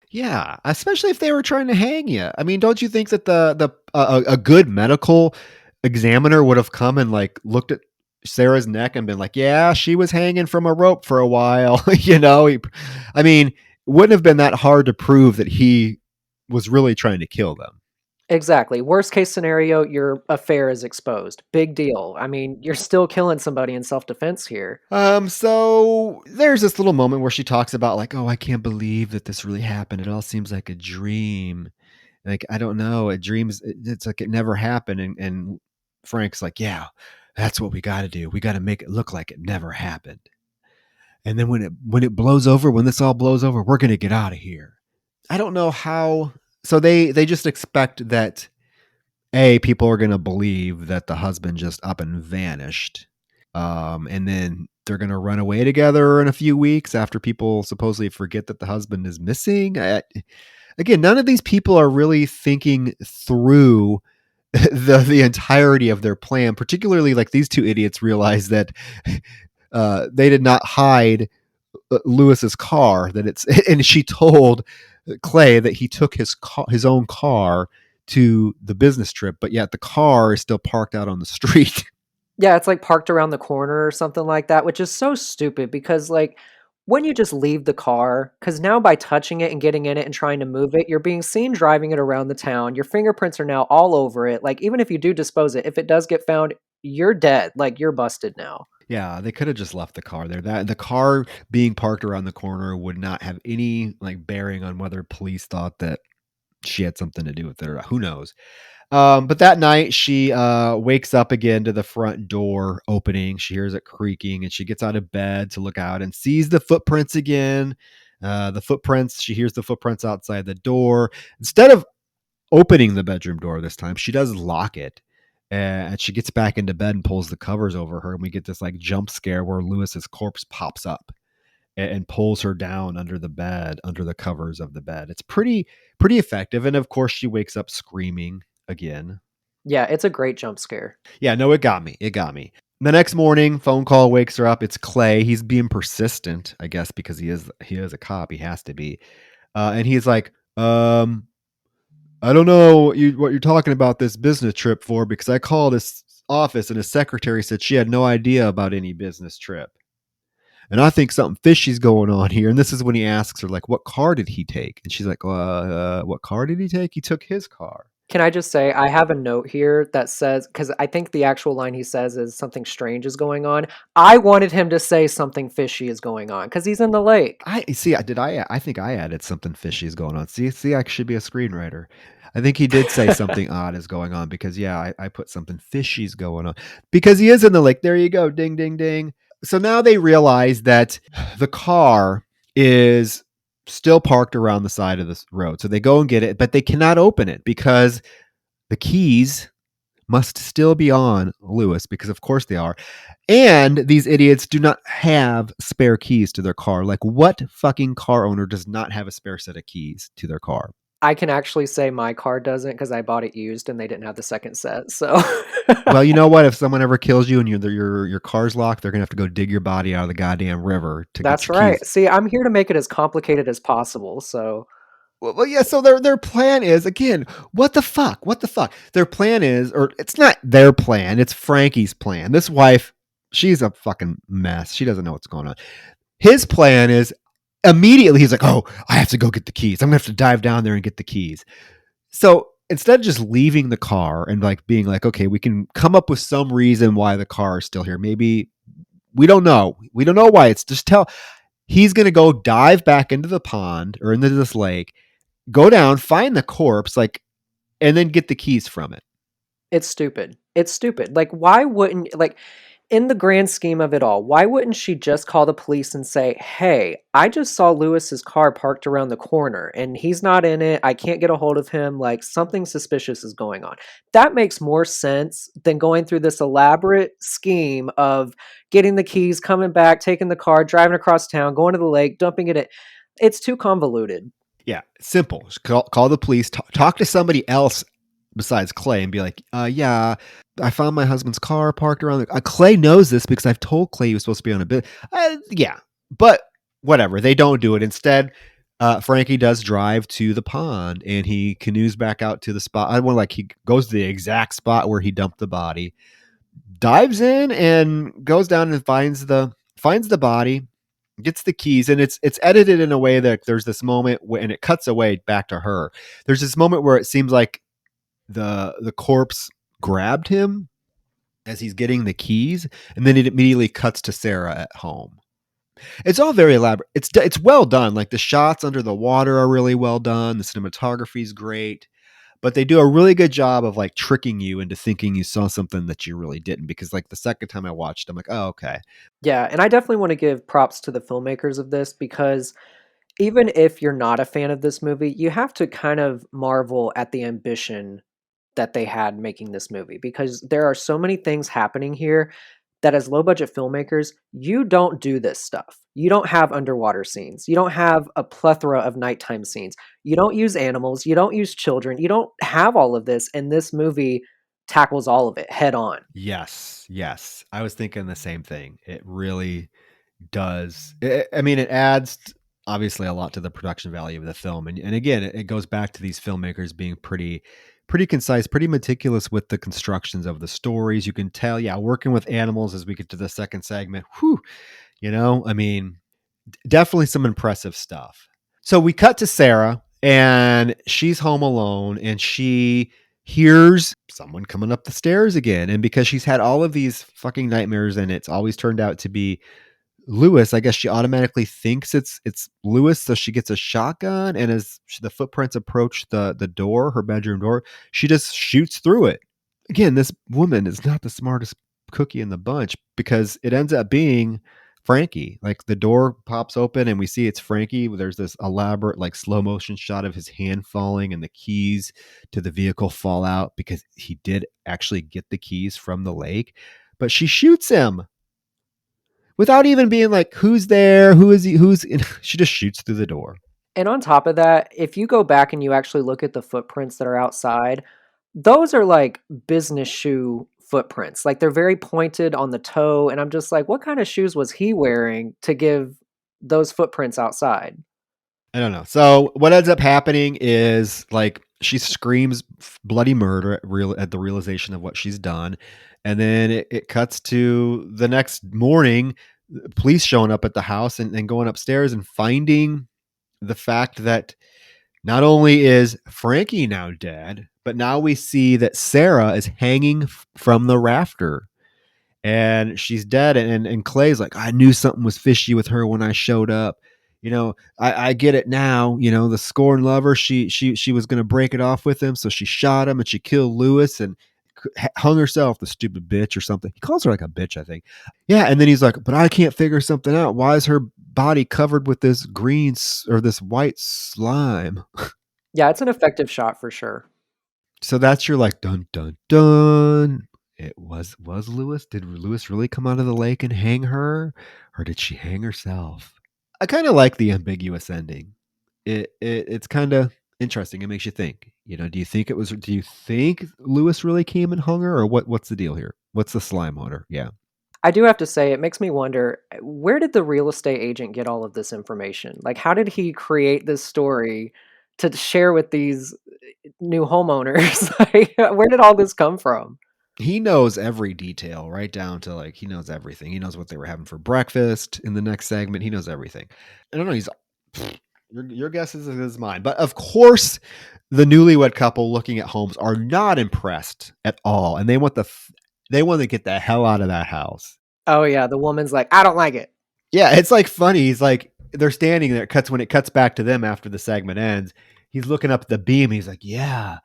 Speaker 2: Yeah, especially if they were trying to hang you. I mean, don't you think that a good medical examiner would have come and like looked at Sarah's neck and been like, "Yeah, she was hanging from a rope for a while." I mean, wouldn't have been that hard to prove that he was really trying to kill them.
Speaker 3: Exactly. Worst case scenario, your affair is exposed. Big deal. I mean, you're still killing somebody in self-defense here.
Speaker 2: So there's this little moment where she talks about like, "Oh, I can't believe that this really happened. It all seems like a dream. Like, I don't know, a dream's it's like it never happened." And Frank's like, "Yeah, that's what we got to do. We got to make it look like it never happened. And then when it blows over, when this all blows over, we're gonna get out of here." I don't know how. So they just expect that people are gonna believe that the husband just up and vanished. And then they're gonna run away together in a few weeks after people supposedly forget that the husband is missing. Again, none of these people are really thinking through the entirety of their plan. Particularly, like these two idiots realize that they did not hide Lewis's car. That it's and she told Clay that he took his own car to the business trip, but yet the car is still parked out on the street.
Speaker 3: Yeah, it's, like, parked around the corner or something like that, which is so stupid because, like, wouldn't you just leave the car? Because now by touching it and getting in it and trying to move it, you're being seen driving it around the town, your fingerprints are now all over it, like, even if you do dispose it, if it does get found, you're dead, like, you're busted now.
Speaker 2: Yeah, they could have just left the car there. That the car being parked around the corner would not have any like bearing on whether police thought that she had something to do with it or who knows. But that night she wakes up again to the front door opening. She hears it creaking and she gets out of bed to look out and sees the footprints again. She hears the footprints outside the door. Instead of opening the bedroom door this time, she does lock it. And she gets back into bed and pulls the covers over her. And we get this like jump scare where Lewis's corpse pops up and pulls her down under the bed, under the covers of the bed. It's pretty effective. And of course, she wakes up screaming again.
Speaker 3: Yeah, it's a great jump scare.
Speaker 2: Yeah, no, it got me. It got me. The next morning, phone call wakes her up. It's Clay. He's being persistent, I guess, because he is a cop. He has to be. And he's like, I don't know what you're talking about this business trip for because I called his office and his secretary said she had no idea about any business trip. And I think something fishy's going on here. And this is when he asks her, like, what car did he take? And she's like, what car did he take? He took his car.
Speaker 3: Can I just say, I have a note here that says, because I think the actual line he says is something strange is going on. I wanted him to say something fishy is going on because he's in the lake.
Speaker 2: I see. I think I added something fishy is going on. See, I should be a screenwriter. I think he did say something odd is going on because I put something fishy's going on because he is in the lake. There you go. Ding, ding, ding. So now they realize that the car is still parked around the side of this road. So they go and get it, but they cannot open it because the keys must still be on Lewis because of course they are. And these idiots do not have spare keys to their car. Like what fucking car owner does not have a spare set of keys to their car?
Speaker 3: I can actually say my car doesn't because I bought it used and they didn't have the second set. So
Speaker 2: Well, you know what? If someone ever kills you and your car's locked, they're gonna have to go dig your body out of the goddamn river to get
Speaker 3: that's
Speaker 2: your keys.
Speaker 3: right. See, I'm here to make it as complicated as possible. So
Speaker 2: Well, yeah. So their plan is again, what the fuck? What the fuck? Their plan is, or it's not their plan. It's Frankie's plan. This wife, she's a fucking mess. She doesn't know what's going on. His plan is immediately he's like, oh, I have to go get the keys. I'm gonna have to dive down there and get the keys. So instead of just leaving the car and like being like, okay, we can come up with some reason why the car is still here. Maybe we don't know. We don't know why. It's just he's gonna go dive back into the pond or into this lake, go down, find the corpse, like, and then get the keys from it.
Speaker 3: it's stupid. It's stupid. Like, why wouldn't, like, in the grand scheme of it all, why wouldn't she just call the police and say, "Hey, I just saw Lewis's car parked around the corner and he's not in it. I can't get a hold of him. Like something suspicious is going on." That makes more sense than going through this elaborate scheme of getting the keys, coming back, taking the car, driving across town, going to the lake, dumping it in. It's too convoluted.
Speaker 2: Yeah, simple. Just call the police, talk to somebody else besides Clay and be like, yeah, I found my husband's car parked around. Clay knows this because I've told Clay he was supposed to be on a bit. Yeah, but whatever. They don't do it. Instead, Frankie does drive to the pond and he canoes back out to the spot. I want like he goes to the exact spot where he dumped the body, dives in and goes down and finds the body, gets the keys, and it's edited in a way that there's this moment and it cuts away back to her. There's this moment where it seems like the corpse grabbed him as he's getting the keys, and then it immediately cuts to Sarah at home. It's all very elaborate. It's well done. Like the shots under the water are really well done. The cinematography is great, but they do a really good job of like tricking you into thinking you saw something that you really didn't. Because like the second time I watched, I'm like, oh okay,
Speaker 3: Yeah, and I definitely want to give props to the filmmakers of this because even if you're not a fan of this movie, you have to kind of marvel at the ambition that they had making this movie because there are so many things happening here. that as low budget filmmakers, you don't do this stuff. You don't have underwater scenes. You don't have a plethora of nighttime scenes. You don't use animals. You don't use children. You don't have all of this. And this movie tackles all of it head on.
Speaker 2: Yes, yes. I was thinking the same thing. It really does. I mean, it adds obviously a lot to the production value of the film, and again, it goes back to these filmmakers being pretty concise, pretty meticulous with the constructions of the stories. You can tell, yeah, working with animals as we get to the second segment. Whew, I mean, definitely some impressive stuff. So we cut to Sarah, and she's home alone, and she hears someone coming up the stairs again. And because she's had all of these fucking nightmares and it's always turned out to be Lewis, I guess she automatically thinks it's Lewis, so she gets a shotgun, and as the footprints approach the door, her bedroom door, she just shoots through it. Again, this woman is not the smartest cookie in the bunch because it ends up being Frankie. Like the door pops open and we see it's Frankie. There's this elaborate like slow motion shot of his hand falling and the keys to the vehicle fall out because he did actually get the keys from the lake. But she shoots him without even being like, who's there? Who is he? She just shoots through the door.
Speaker 3: And on top of that, if you go back and you actually look at the footprints that are outside, those are like business shoe footprints. Like they're very pointed on the toe. And I'm just like, what kind of shoes was he wearing to give those footprints outside?
Speaker 2: I don't know. So what ends up happening is like she screams bloody murder at the realization of what she's done. And then it cuts to the next morning, police showing up at the house and going upstairs and finding the fact that not only is Frankie now dead, but now we see that Sarah is hanging from the rafter and she's dead. And Clay's like, I knew something was fishy with her when I showed up. I get it now. The scorned lover, she was going to break it off with him. So she shot him and she killed Lewis and hung herself, the stupid bitch or something. He calls her like a bitch, I think. Yeah. And then he's like, but I can't figure something out. Why is her body covered with this green or this white slime?
Speaker 3: Yeah, it's an effective shot for sure.
Speaker 2: So that's your like, dun, dun, dun. It was Lewis. Did Lewis really come out of the lake and hang her? Or did she hang herself? I kind of like the ambiguous ending. It's kind of interesting. It makes you think. Do you think Lewis really came and hung her, or what's the deal here? What's the slime on her? Yeah.
Speaker 3: I do have to say, it makes me wonder, where did the real estate agent get all of this information? Like, how did he create this story to share with these new homeowners? Like, where did all this come from?
Speaker 2: He knows every detail, right down to like he knows everything. He knows what they were having for breakfast in the next segment. He knows everything. I don't know. Your guess is as mine, but of course, the newlywed couple looking at homes are not impressed at all, and they want to get the hell out of that house.
Speaker 3: Oh yeah, the woman's like, I don't like it.
Speaker 2: Yeah, it's like funny. He's like, they're standing there. When it cuts back to them after the segment ends, he's looking up at the beam. He's like, yeah,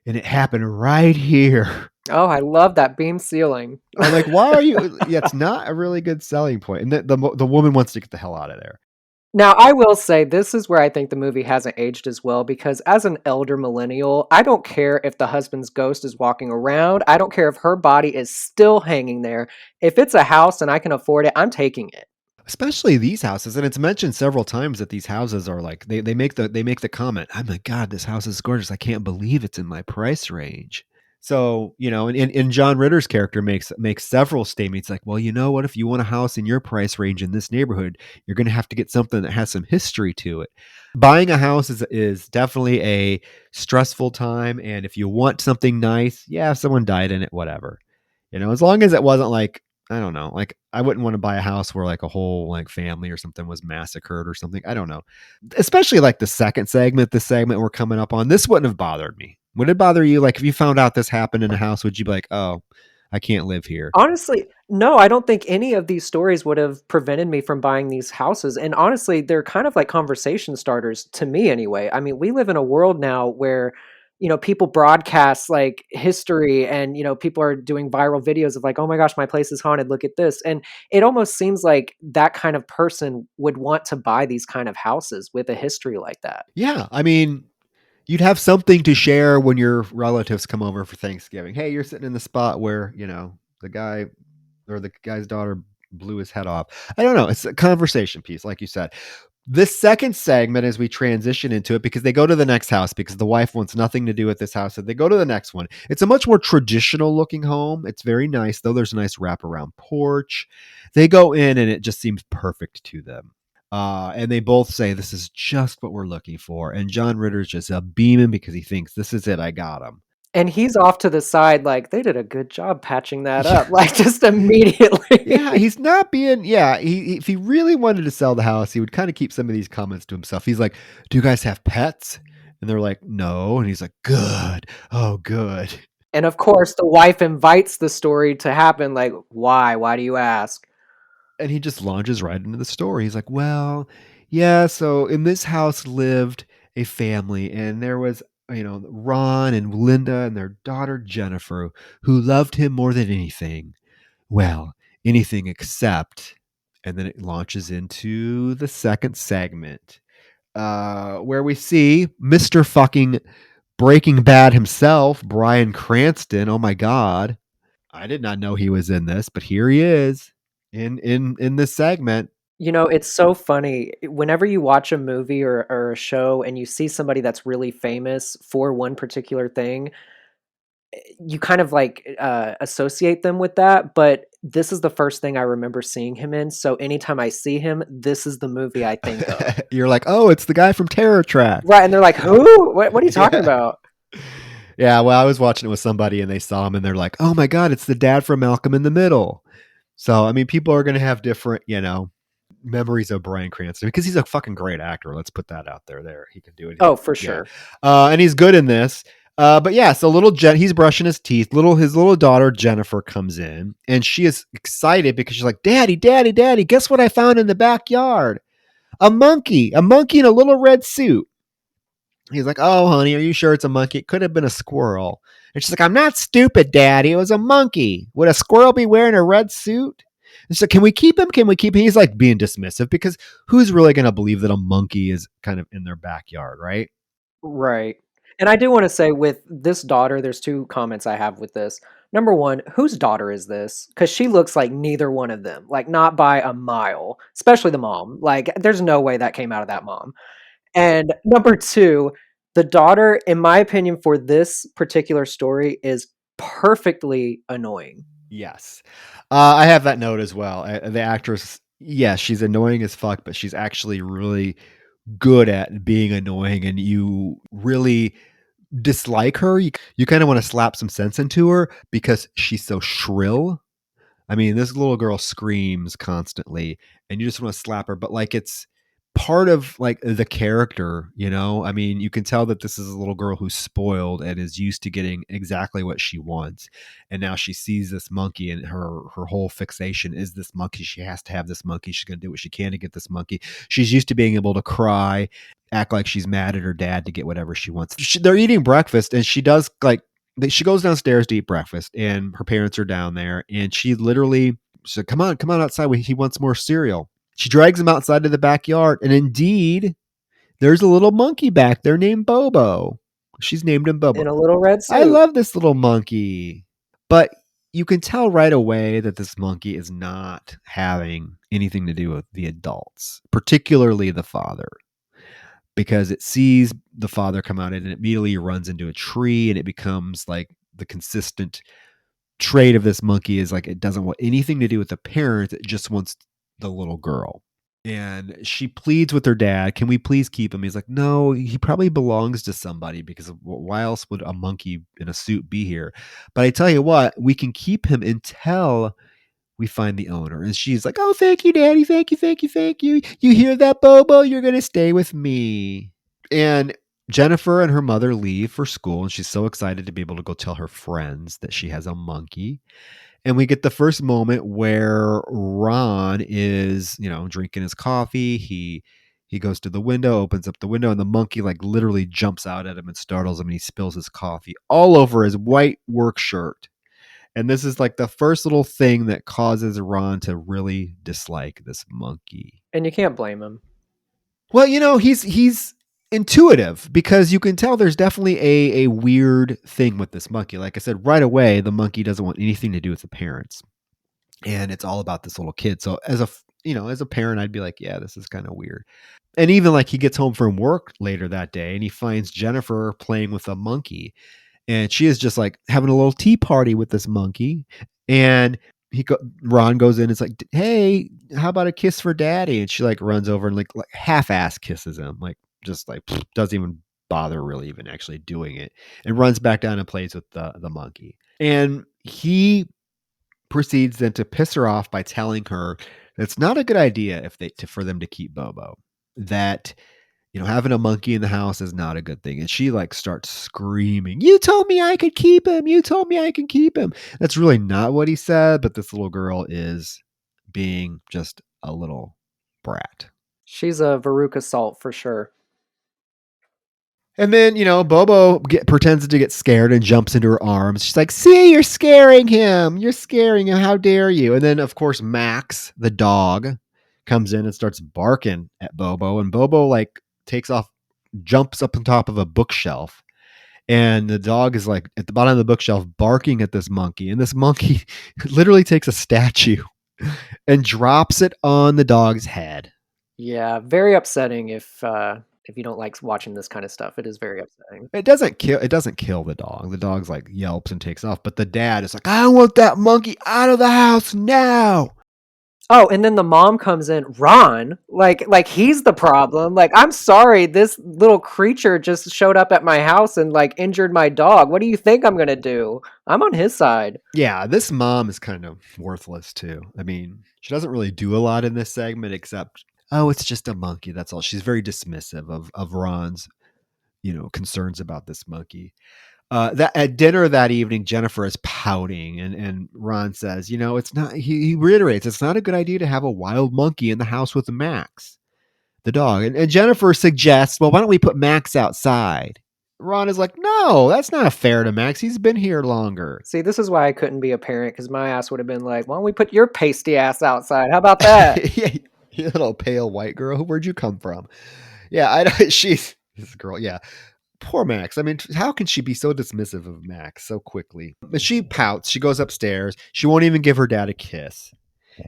Speaker 2: and it happened right here.
Speaker 3: Oh, I love that beam ceiling.
Speaker 2: I'm like, why are you? Yeah, it's not a really good selling point. And the woman wants to get the hell out of there.
Speaker 3: Now, I will say this is where I think the movie hasn't aged as well because as an elder millennial, I don't care if the husband's ghost is walking around. I don't care if her body is still hanging there. If it's a house and I can afford it, I'm taking it.
Speaker 2: Especially these houses, and it's mentioned several times that these houses are like they make the comment, "Oh my God, this house is gorgeous. I can't believe it's in my price range." So, and John Ritter's character makes several statements like, well, what, if you want a house in your price range in this neighborhood, you're going to have to get something that has some history to it. Buying a house is definitely a stressful time. And if you want something nice, yeah, if someone died in it, whatever, as long as it wasn't like, I don't know, like I wouldn't want to buy a house where like a whole like family or something was massacred or something. I don't know. Especially like the segment we're coming up on, this wouldn't have bothered me. Would it bother you? Like if you found out this happened in a house, would you be like, oh, I can't live here?
Speaker 3: Honestly, no, I don't think any of these stories would have prevented me from buying these houses. And honestly, they're kind of like conversation starters to me anyway. I mean, we live in a world now where, people broadcast like history and, people are doing viral videos of like, oh my gosh, my place is haunted. Look at this. And it almost seems like that kind of person would want to buy these kind of houses with a history like that.
Speaker 2: Yeah. I mean, you'd have something to share when your relatives come over for Thanksgiving. Hey, you're sitting in the spot where, the guy or the guy's daughter blew his head off. I don't know. It's a conversation piece, like you said. This second segment, as we transition into it, because they go to the next house because the wife wants nothing to do with this house. So they go to the next one. It's a much more traditional looking home. It's very nice, though. There's a nice wraparound porch. They go in and it just seems perfect to them. And they both say, this is just what we're looking for. And John Ritter's just beaming because he thinks, this is it. I got him.
Speaker 3: And he's off to the side like, "They did a good job patching that
Speaker 2: Yeah.
Speaker 3: up," like, just immediately.
Speaker 2: Yeah, he's not being. Yeah, if he really wanted to sell the house, he would kind of keep some of these comments to himself. He's like, "Do you guys have pets?" And they're like, "No." And he's like, "Good. Oh, good."
Speaker 3: And, of course, the wife invites the story to happen, like, "Why? Why do you ask?"
Speaker 2: And he just launches right into the story. He's like, "Well, yeah. So in this house lived a family, and there was." Ron and Linda and their daughter Jennifer, who loved him more than anything. Well, anything except, and then it launches into the second segment, where we see Mr. fucking Breaking Bad himself, Bryan Cranston. Oh my god, I did not know he was in this, but here he is in this segment.
Speaker 3: It's so funny. Whenever you watch a movie or a show and you see somebody that's really famous for one particular thing, you kind of, like, associate them with that, but this is the first thing I remember seeing him in, so anytime I see him, this is the movie I think of.
Speaker 2: You're like, oh, it's the guy from Tract.
Speaker 3: Right, and they're like, "Who? What are you talking
Speaker 2: Yeah.
Speaker 3: about?"
Speaker 2: Yeah, well, I was watching it with somebody and they saw him and they're like, oh my God, it's the dad from Malcolm in the Middle. So, I mean, people are going to have different, memories of Bryan Cranston because he's a fucking great actor. Let's put that out there. He can do it.
Speaker 3: Oh, for
Speaker 2: Yeah.
Speaker 3: sure.
Speaker 2: And he's good in this. But yeah, so he's brushing his teeth. His little daughter, Jennifer, comes in and she is excited because she's like, Daddy, Daddy, Daddy, guess what I found in the backyard? A monkey in a little red suit. He's like, oh, honey, are you sure it's a monkey? It could have been a squirrel. And she's like, I'm not stupid, Daddy. It was a monkey. Would a squirrel be wearing a red suit? And she's like, can we keep him? Can we keep him? He's like being dismissive because who's really going to believe that a monkey is kind of in their backyard, right?
Speaker 3: Right. And I do wanna say with this daughter, there's 2 comments I have with this. Number 1, whose daughter is this? Because she looks like neither one of them, like, not by a mile, especially the mom. Like, there's no way that came out of that mom. And number 2, the daughter, in my opinion, for this particular story is perfectly annoying.
Speaker 2: Yes. I have that note as well. The actress, yes, she's annoying as fuck, but she's actually really good at being annoying and you really dislike her. You kind of want to slap some sense into her because she's so shrill. I mean, this little girl screams constantly and you just want to slap her, but like it's part of like the character. I mean, you can tell that this is a little girl who's spoiled and is used to getting exactly what she wants. And now she sees this monkey and her whole fixation is this monkey. She has to have this monkey. She's going to do what she can to get this monkey. She's used to being able to cry, act like she's mad at her dad to get whatever she wants. They're eating breakfast and she does like she goes downstairs to eat breakfast and her parents are down there and she literally said, come on outside. He wants more cereal. She drags him outside to the backyard. And indeed, there's a little monkey back there named Bobo. She's named him Bobo.
Speaker 3: In a little red suit.
Speaker 2: I love this little monkey. But you can tell right away that this monkey is not having anything to do with the adults, particularly the father. Because it sees the father come out and it immediately runs into a tree and it becomes like the consistent trait of this monkey is like it doesn't want anything to do with the parents. It just wants the little girl. And she pleads with her dad, can we please keep him? He's like, no, he probably belongs to somebody because why else would a monkey in a suit be here? But I tell you what, we can keep him until we find the owner. And she's like, oh, thank you, Daddy. Thank you, thank you, thank you. You hear that, Bobo? You're going to stay with me. And Jennifer and her mother leave for school. And she's so excited to be able to go tell her friends that she has a monkey. And we get the first moment where Ron is, drinking his coffee. He goes to the window, opens up the window, and the monkey like literally jumps out at him and startles him. And he spills his coffee all over his white work shirt. And this is like the first little thing that causes Ron to really dislike this monkey.
Speaker 3: And you can't blame him.
Speaker 2: Well, he's intuitive because you can tell there's definitely a weird thing with this monkey. Like I said, right away, the monkey doesn't want anything to do with the parents. and it's all about this little kid. So as a parent, I'd be like, yeah, this is kind of weird. And even like he gets home from work later that day and he finds Jennifer playing with a monkey, and she is just like having a little tea party with this monkey. And Ron goes in and it's like, hey, how about a kiss for daddy? And she like runs over and like half-ass kisses him, like just like doesn't even bother really even actually doing it, and runs back down and plays with the monkey. And he proceeds then to piss her off by telling her that it's not a good idea for them to keep Bobo. That having a monkey in the house is not a good thing. And she like starts screaming, "You told me I could keep him. You told me I can keep him." That's really not what he said, but this little girl is being just a little brat.
Speaker 3: She's a Veruca Salt for sure.
Speaker 2: And then, Bobo pretends to get scared and jumps into her arms. She's like, "See, you're scaring him. You're scaring him. How dare you?" And then, of course, Max, the dog, comes in and starts barking at Bobo. And Bobo, like, jumps up on top of a bookshelf. And the dog is, like, at the bottom of the bookshelf barking at this monkey. And this monkey literally takes a statue and drops it on the dog's head.
Speaker 3: Yeah, very upsetting if you don't like watching this kind of stuff. It is very upsetting.
Speaker 2: It doesn't kill the dog. The dog's like yelps and takes off, but the dad is like, "I want that monkey out of the house now."
Speaker 3: Oh, and then the mom comes in, Ron, like he's the problem. Like, I'm sorry, this little creature just showed up at my house and like injured my dog. What do you think I'm gonna do? I'm on his side.
Speaker 2: Yeah, this mom is kind of worthless too. I mean, she doesn't really do a lot in this segment except, oh, it's just a monkey. That's all. She's very dismissive of Ron's, concerns about this monkey. That at dinner that evening, Jennifer is pouting, and Ron says, it's not. He reiterates, it's not a good idea to have a wild monkey in the house with Max, the dog. And Jennifer suggests, well, why don't we put Max outside? Ron is like, no, that's not fair to Max. He's been here longer.
Speaker 3: See, this is why I couldn't be a parent, because my ass would have been like, why don't we put your pasty ass outside? How about that?
Speaker 2: Yeah, you little pale white girl. Where'd you come from? Yeah, she's this girl. Yeah. Poor Max. I mean, how can she be so dismissive of Max so quickly? But she pouts. She goes upstairs. She won't even give her dad a kiss.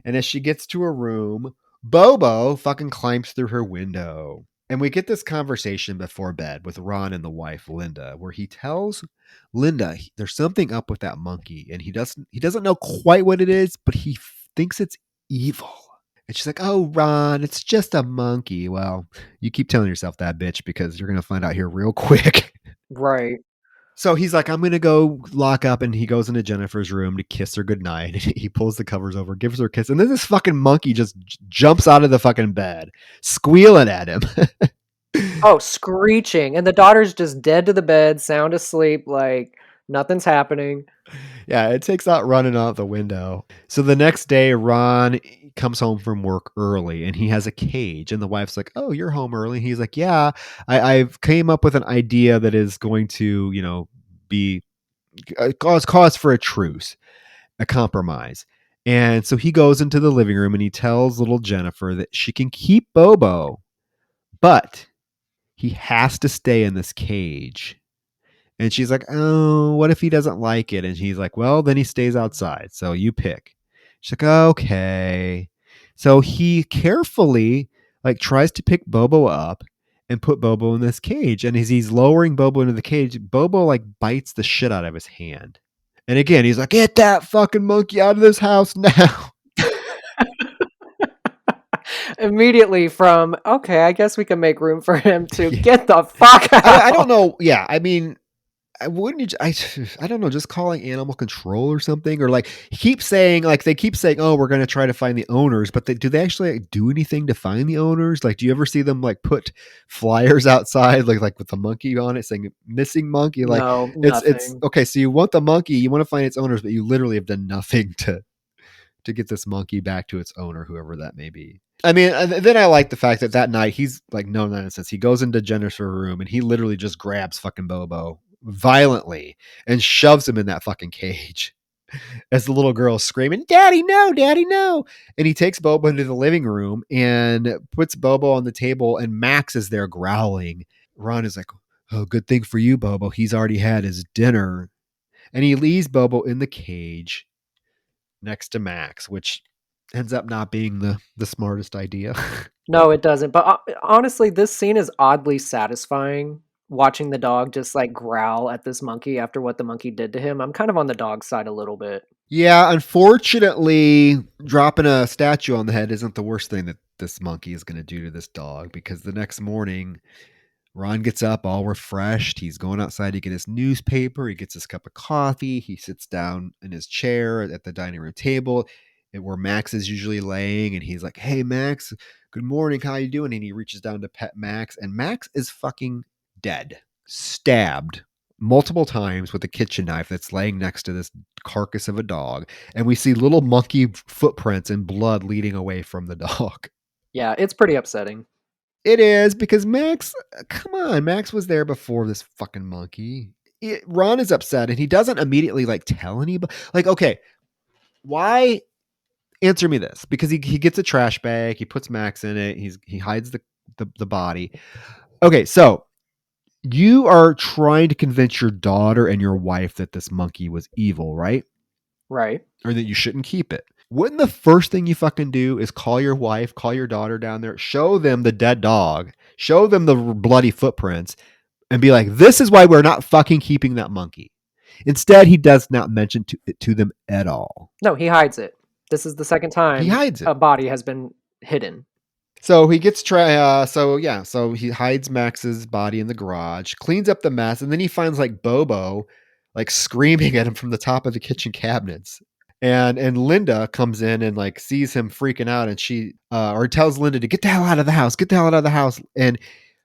Speaker 2: And as she gets to her room, Bobo fucking climbs through her window. And we get this conversation before bed with Ron and the wife, Linda, where he tells Linda there's something up with that monkey. And he doesn't know quite what it is, but he thinks it's evil. And she's like, "Oh, Ron, it's just a monkey." Well, you keep telling yourself that, bitch, because you're going to find out here real quick.
Speaker 3: Right.
Speaker 2: So he's like, "I'm going to go lock up." And he goes into Jennifer's room to kiss her goodnight. He pulls the covers over, gives her a kiss. And then this fucking monkey just jumps out of the fucking bed, squealing at him.
Speaker 3: Oh, screeching. And the daughter's just dead to the bed, sound asleep, like nothing's happening.
Speaker 2: Yeah, it takes out running out the window. So the next day, Ron comes home from work early and he has a cage. And the wife's like, "Oh, you're home early." He's like, "Yeah, I've came up with an idea that is going to, be cause for a truce, a compromise." And so he goes into the living room and he tells little Jennifer that she can keep Bobo, but he has to stay in this cage. And she's like, "Oh, what if he doesn't like it?" And he's like, "Well, then he stays outside. So you pick." She's like, "Okay." So he carefully like tries to pick Bobo up and put Bobo in this cage. And as he's lowering Bobo into the cage, Bobo like bites the shit out of his hand. And again, he's like, "Get that fucking monkey out of this house now."
Speaker 3: Immediately from, okay, I guess we can make room for him to
Speaker 2: Yeah.
Speaker 3: get the fuck out.
Speaker 2: I don't know. Yeah, I mean, wouldn't you? I don't know. Just calling animal control or something, or like they keep saying, "Oh, we're going to try to find the owners," but do they actually like, do anything to find the owners? Like, do you ever see them like put flyers outside, like with the monkey on it, saying "missing monkey"? Like,
Speaker 3: No,
Speaker 2: it's
Speaker 3: nothing.
Speaker 2: okay. So you want the monkey, you want to find its owners, but you literally have done nothing to get this monkey back to its owner, whoever that may be. I mean, then I like the fact that night he's like, no nonsense. He goes into Jennifer's room and he literally just grabs fucking Bobo violently and shoves him in that fucking cage as the little girl is screaming, "Daddy, no, Daddy, no." And he takes Bobo into the living room and puts Bobo on the table, and Max is there growling. Ron is like, "Oh, good thing for you, Bobo. He's already had his dinner." And he leaves Bobo in the cage. next to Max, which ends up not being the smartest idea.
Speaker 3: No, it doesn't, but, honestly, this scene is oddly satisfying, watching the dog just, like, growl at this monkey after what the monkey did to him. I'm kind of on the dog's side a little bit.
Speaker 2: Yeah, unfortunately, dropping a statue on the head isn't the worst thing that this monkey is going to do to this dog, because the next morning Ron gets up all refreshed. He's going outside to get his newspaper. He gets his cup of coffee. He sits down in his chair at the dining room table, where Max is usually laying, and he's like, "Hey, Max, good morning. How you doing?" And he reaches down to pet Max, and Max is fucking dead, stabbed multiple times with a kitchen knife that's laying next to this carcass of a dog. And we see little monkey footprints and blood leading away from the dog.
Speaker 3: Yeah, it's pretty upsetting.
Speaker 2: It is, because Max, come on, Max was there before this fucking monkey. Ron is upset, and he doesn't immediately like tell anybody. Like, okay, why? Answer me this, because he gets a trash bag, he puts Max in it, he hides the body. Okay, so you are trying to convince your daughter and your wife that this monkey was evil, right?
Speaker 3: Right.
Speaker 2: Or that you shouldn't keep it. Wouldn't the first thing you fucking do is call your wife, call your daughter down there, show them the dead dog, show them the bloody footprints, and be like, this is why we're not fucking keeping that monkey? Instead, he does not mention it to them at all.
Speaker 3: No, he hides it. This is the second time
Speaker 2: He hides it.
Speaker 3: a body has been hidden.
Speaker 2: So he gets so he hides Max's body in the garage, cleans up the mess, and then he finds like Bobo like screaming at him from the top of the kitchen cabinets. And Linda comes in and like sees him freaking out, and she or tells Linda to get the hell out of the house, get the hell out of the house. And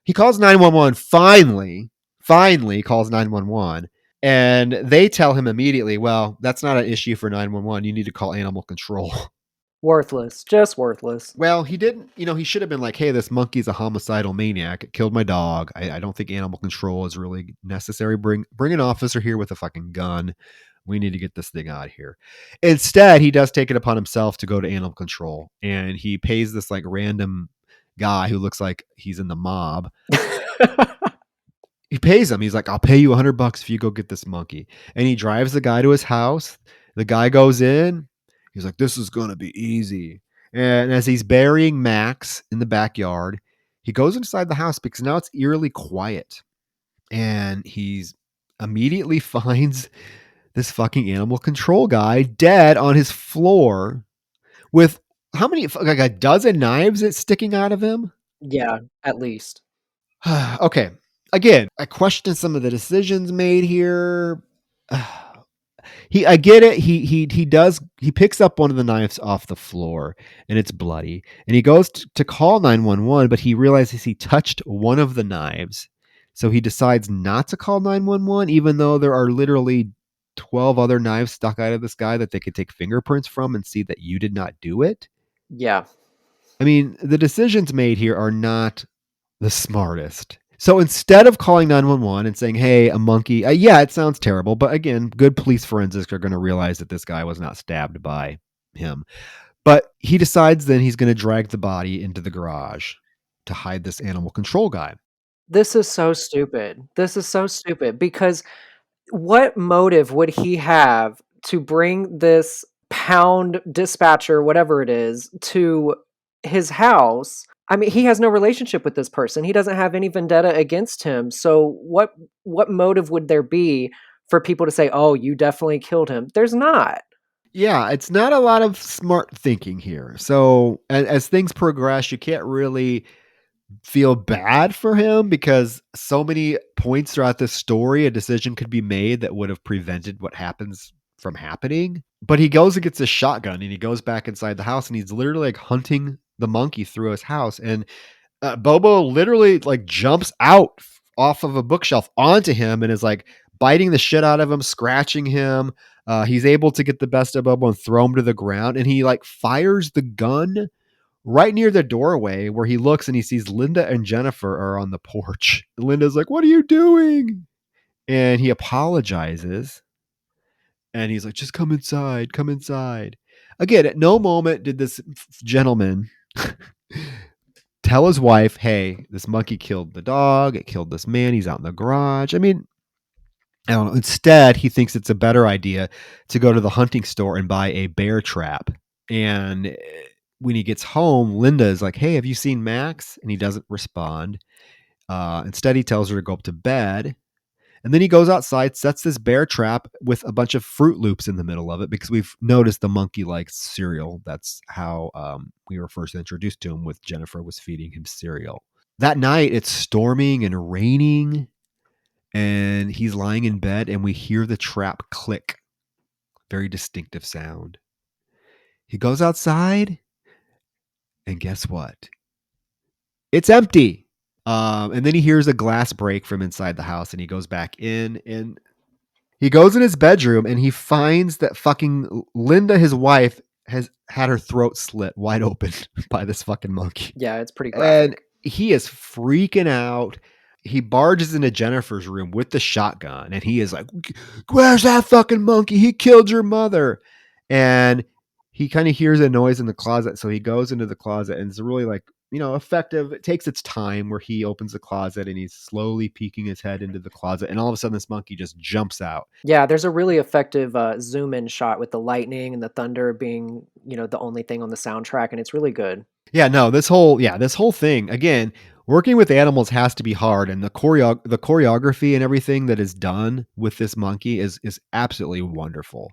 Speaker 2: he calls 911. Finally calls 911. And they tell him immediately, well, that's not an issue for 911. You need to call animal control.
Speaker 3: Worthless. Just worthless.
Speaker 2: Well, he didn't, he should have been like, hey, this monkey's a homicidal maniac. It killed my dog. I don't think animal control is really necessary. Bring an officer here with a fucking gun. We need to get this thing out of here. Instead, he does take it upon himself to go to animal control, and he pays this like random guy who looks like he's in the mob. He pays him. He's like, I'll pay you $100 if you go get this monkey. And he drives the guy to his house. The guy goes in. He's like, this is going to be easy. And as he's burying Max in the backyard, he goes inside the house because now it's eerily quiet. And he's immediately finds this fucking animal control guy dead on his floor with how many, like a dozen knives that's sticking out of him?
Speaker 3: Yeah, at least.
Speaker 2: Okay. Again, I question some of the decisions made here. I get it. He picks up one of the knives off the floor, and it's bloody. And he goes to call 911, but he realizes he touched one of the knives. So he decides not to call 911, even though there are literally 12 other knives stuck out of this guy that they could take fingerprints from and see that you did not do it.
Speaker 3: Yeah.
Speaker 2: I mean, the decisions made here are not the smartest. So instead of calling 911 and saying, hey, a monkey, yeah, it sounds terrible. But again, good police forensics are going to realize that this guy was not stabbed by him. But he decides then he's going to drag the body into the garage to hide this animal control guy.
Speaker 3: This is so stupid. This is so stupid because what motive would he have to bring this pound dispatcher, whatever it is, to his house? I mean, he has no relationship with this person. He doesn't have any vendetta against him. So what motive would there be for people to say, "Oh, you definitely killed him"? There's not.
Speaker 2: Yeah, it's not a lot of smart thinking here. So as things progress, you can't really feel bad for him because so many points throughout this story, a decision could be made that would have prevented what happens from happening. But he goes and gets a shotgun, and he goes back inside the house, and he's literally like hunting the monkey through his house. And Bobo literally like jumps out off of a bookshelf onto him and is like biting the shit out of him, scratching him. He's able to get the best of Bobo and throw him to the ground. And he like fires the gun right near the doorway, where he looks and he sees Linda and Jennifer are on the porch. Linda's like, what are you doing? And he apologizes. And he's like, just come inside, come inside. Again, at no moment did this gentleman tell his wife, hey, this monkey killed the dog. It killed this man. He's out in the garage. I mean, I don't know. Instead, he thinks it's a better idea to go to the hunting store and buy a bear trap. And when he gets home, Linda is like, "Hey, have you seen Max?" And he doesn't respond. Instead, he tells her to go up to bed. And then he goes outside, sets this bear trap with a bunch of Fruit Loops in the middle of it because we've noticed the monkey likes cereal. That's how we were first introduced to him, with Jennifer was feeding him cereal. That night, it's storming and raining, and he's lying in bed, and we hear the trap click. Very distinctive sound. He goes outside, and guess what? It's empty. And then he hears a glass break from inside the house, and he goes back in, and he goes in his bedroom, and he finds that fucking Linda, his wife, has had her throat slit wide open by this fucking monkey.
Speaker 3: Yeah, it's pretty
Speaker 2: And
Speaker 3: graphic.
Speaker 2: he is freaking out. He barges into Jennifer's room with the shotgun, and he is like, "Where's that fucking monkey? He killed your mother." And he kind of hears a noise in the closet, so he goes into the closet, and it's really like, effective. It takes its time, where he opens the closet and he's slowly peeking his head into the closet, and all of a sudden this monkey just jumps out.
Speaker 3: Yeah, there's a really effective, zoom in shot with the lightning and the thunder being, the only thing on the soundtrack, and it's really good.
Speaker 2: Yeah, no, this whole thing, again, working with animals has to be hard, and the choreography and everything that is done with this monkey is absolutely wonderful.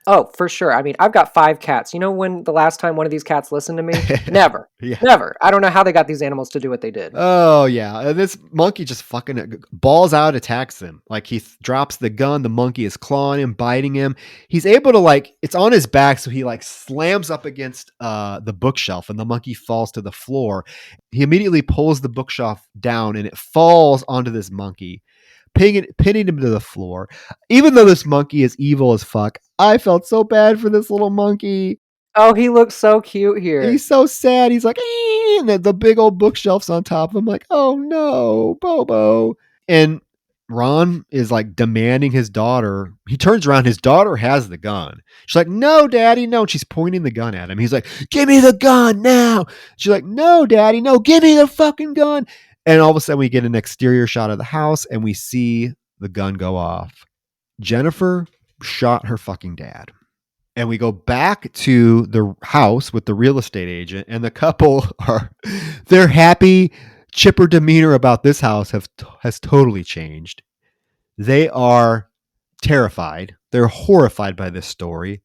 Speaker 3: Oh, for sure. I mean, I've got 5 cats. You know when the last time one of these cats listened to me? Never.
Speaker 2: Yeah.
Speaker 3: Never. I don't know how they got these animals to do what they did.
Speaker 2: Oh yeah, this monkey just fucking balls out, attacks him. Like he drops the gun, the monkey is clawing him, biting him. He's able to, like, it's on his back, so he like slams up against the bookshelf, and the monkey falls to the floor. He immediately pulls the bookshelf down, and it falls onto this monkey, pinning him to the floor. Even though this monkey is evil as fuck, I felt so bad for this little monkey.
Speaker 3: Oh, he looks so cute here.
Speaker 2: He's so sad. He's like, "Eh," and the big old bookshelf's on top of him. Like, "Oh no, Bobo." And Ron is like demanding his daughter. He turns around. His daughter has the gun. She's like, "No, Daddy, no." And she's pointing the gun at him. He's like, "Give me the gun now." She's like, "No, Daddy, no. Give me the fucking gun." And all of a sudden, we get an exterior shot of the house, and we see the gun go off. Jennifer shot her fucking dad. And we go back to the house with the real estate agent, and the couple are, their happy, chipper demeanor about this house has totally changed. They are terrified. They're horrified by this story.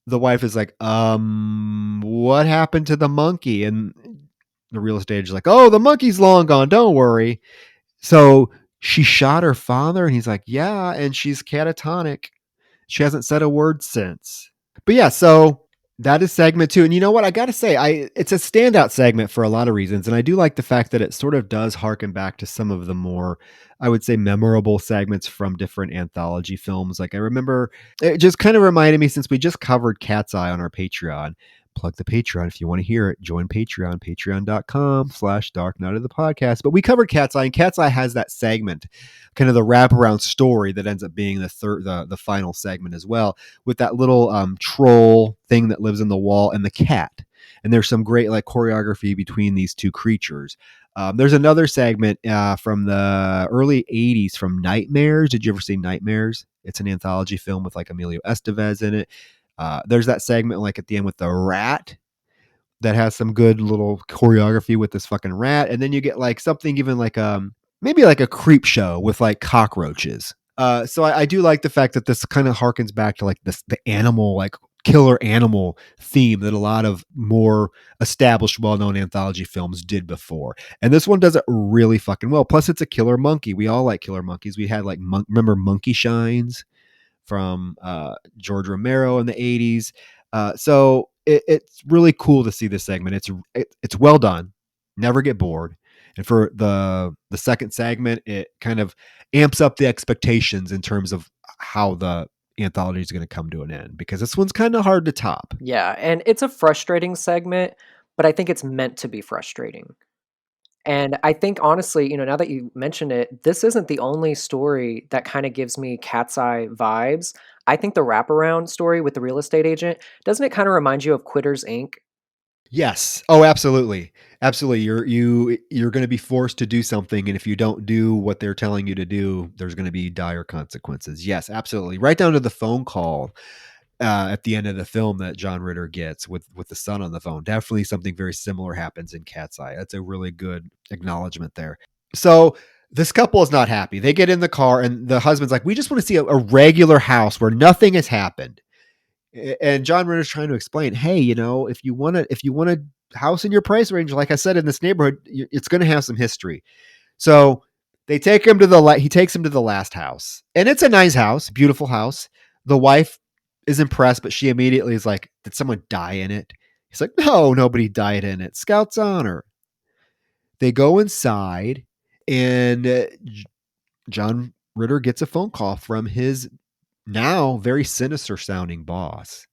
Speaker 2: The wife is like, what happened to the monkey? And the real estate agent's like, "Oh, the monkey's long gone. Don't worry." So she shot her father, and he's like, "Yeah," and she's catatonic. She hasn't said a word since. But yeah, so that is segment 2. And you know what? I got to say, it's a standout segment for a lot of reasons. And I do like the fact that it sort of does harken back to some of the more, I would say, memorable segments from different anthology films. Like I remember, it just kind of reminded me, since we just covered Cat's Eye on our Patreon. Plug the Patreon if you want to hear it. Join Patreon, patreon.com/Dark Night of the Podcast. But we covered Cat's Eye, and Cat's Eye has that segment, kind of the wraparound story that ends up being the final segment as well, with that little troll thing that lives in the wall and the cat. And there's some great like choreography between these two creatures. There's another segment from the early 80s from Nightmares. Did you ever see Nightmares? It's an anthology film with like Emilio Estevez in it. There's that segment like at the end with the rat that has some good little choreography with this fucking rat. And then you get like something even like maybe like a creep show with like cockroaches. So I do like the fact that this kind of harkens back to like the animal, like killer animal theme that a lot of more established, well-known anthology films did before. And this one does it really fucking well. Plus it's a killer monkey. We all like killer monkeys. We had like, remember Monkey Shines from George Romero in the 80s. So it's really cool to see this segment. It's well done. Never get bored. And for the second segment, it kind of amps up the expectations in terms of how the anthology is going to come to an end, because this one's kind of hard to top.
Speaker 3: Yeah, and it's a frustrating segment, but I think it's meant to be frustrating. And I think honestly, now that you mentioned it, this isn't the only story that kind of gives me Cat's Eye vibes. I think the wraparound story with the real estate agent, doesn't it kind of remind you of Quitters Inc.?
Speaker 2: Yes. Oh, absolutely. Absolutely. You're going to be forced to do something, and if you don't do what they're telling you to do, there's going to be dire consequences. Yes, absolutely. Right down to the phone call at the end of the film that John Ritter gets with the son on the phone. Definitely something very similar happens in Cat's Eye. That's a really good acknowledgement there. So this couple is not happy. They get in the car, and the husband's like, "We just want to see a regular house where nothing has happened." And John Ritter's trying to explain, hey, if you want a house in your price range, like I said, in this neighborhood, it's going to have some history. So they take him to he takes him to the last house, and it's a nice house, beautiful house. The wife is impressed, but she immediately is like, did someone die in it? He's like, no, nobody died in it. Scout's honor. They go inside, and John Ritter gets a phone call from his now very sinister sounding boss.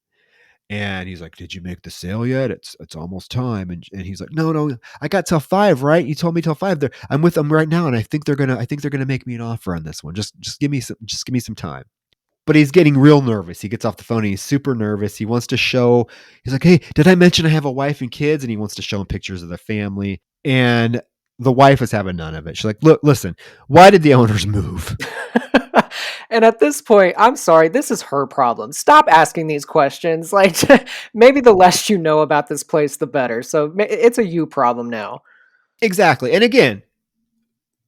Speaker 2: And he's like, "Did you make the sale yet? It's almost time." And he's like, "No, I got till 5, right? You told me till 5. I'm with them right now, and I think they're gonna make me an offer on this one. Just give me some time." But he's getting real nervous. He gets off the phone and he's super nervous. He wants to show. He's like, "Hey, did I mention I have a wife and kids?" And he wants to show him pictures of their family. And the wife is having none of it. She's like, "Look, listen. Why did the owners move?"
Speaker 3: And at this point, I'm sorry, this is her problem. Stop asking these questions. Like, maybe the less you know about this place, the better. So it's a you problem now.
Speaker 2: Exactly. And again,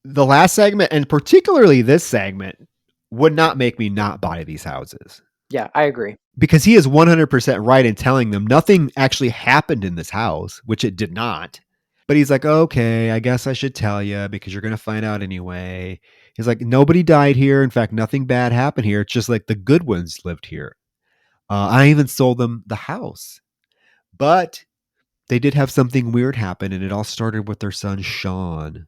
Speaker 2: the last segment, and particularly this segment, would not make me not buy these houses,
Speaker 3: Yeah, I agree.
Speaker 2: because he is 100% right in telling them nothing actually happened in this house, which it did not. But he's like, okay, I guess I should tell you because you're going to find out anyway. He's like, nobody died here. In fact, nothing bad happened here. It's just like the good ones lived here. I even sold them the house. But they did have something weird happen, and it all started with their son, Sean.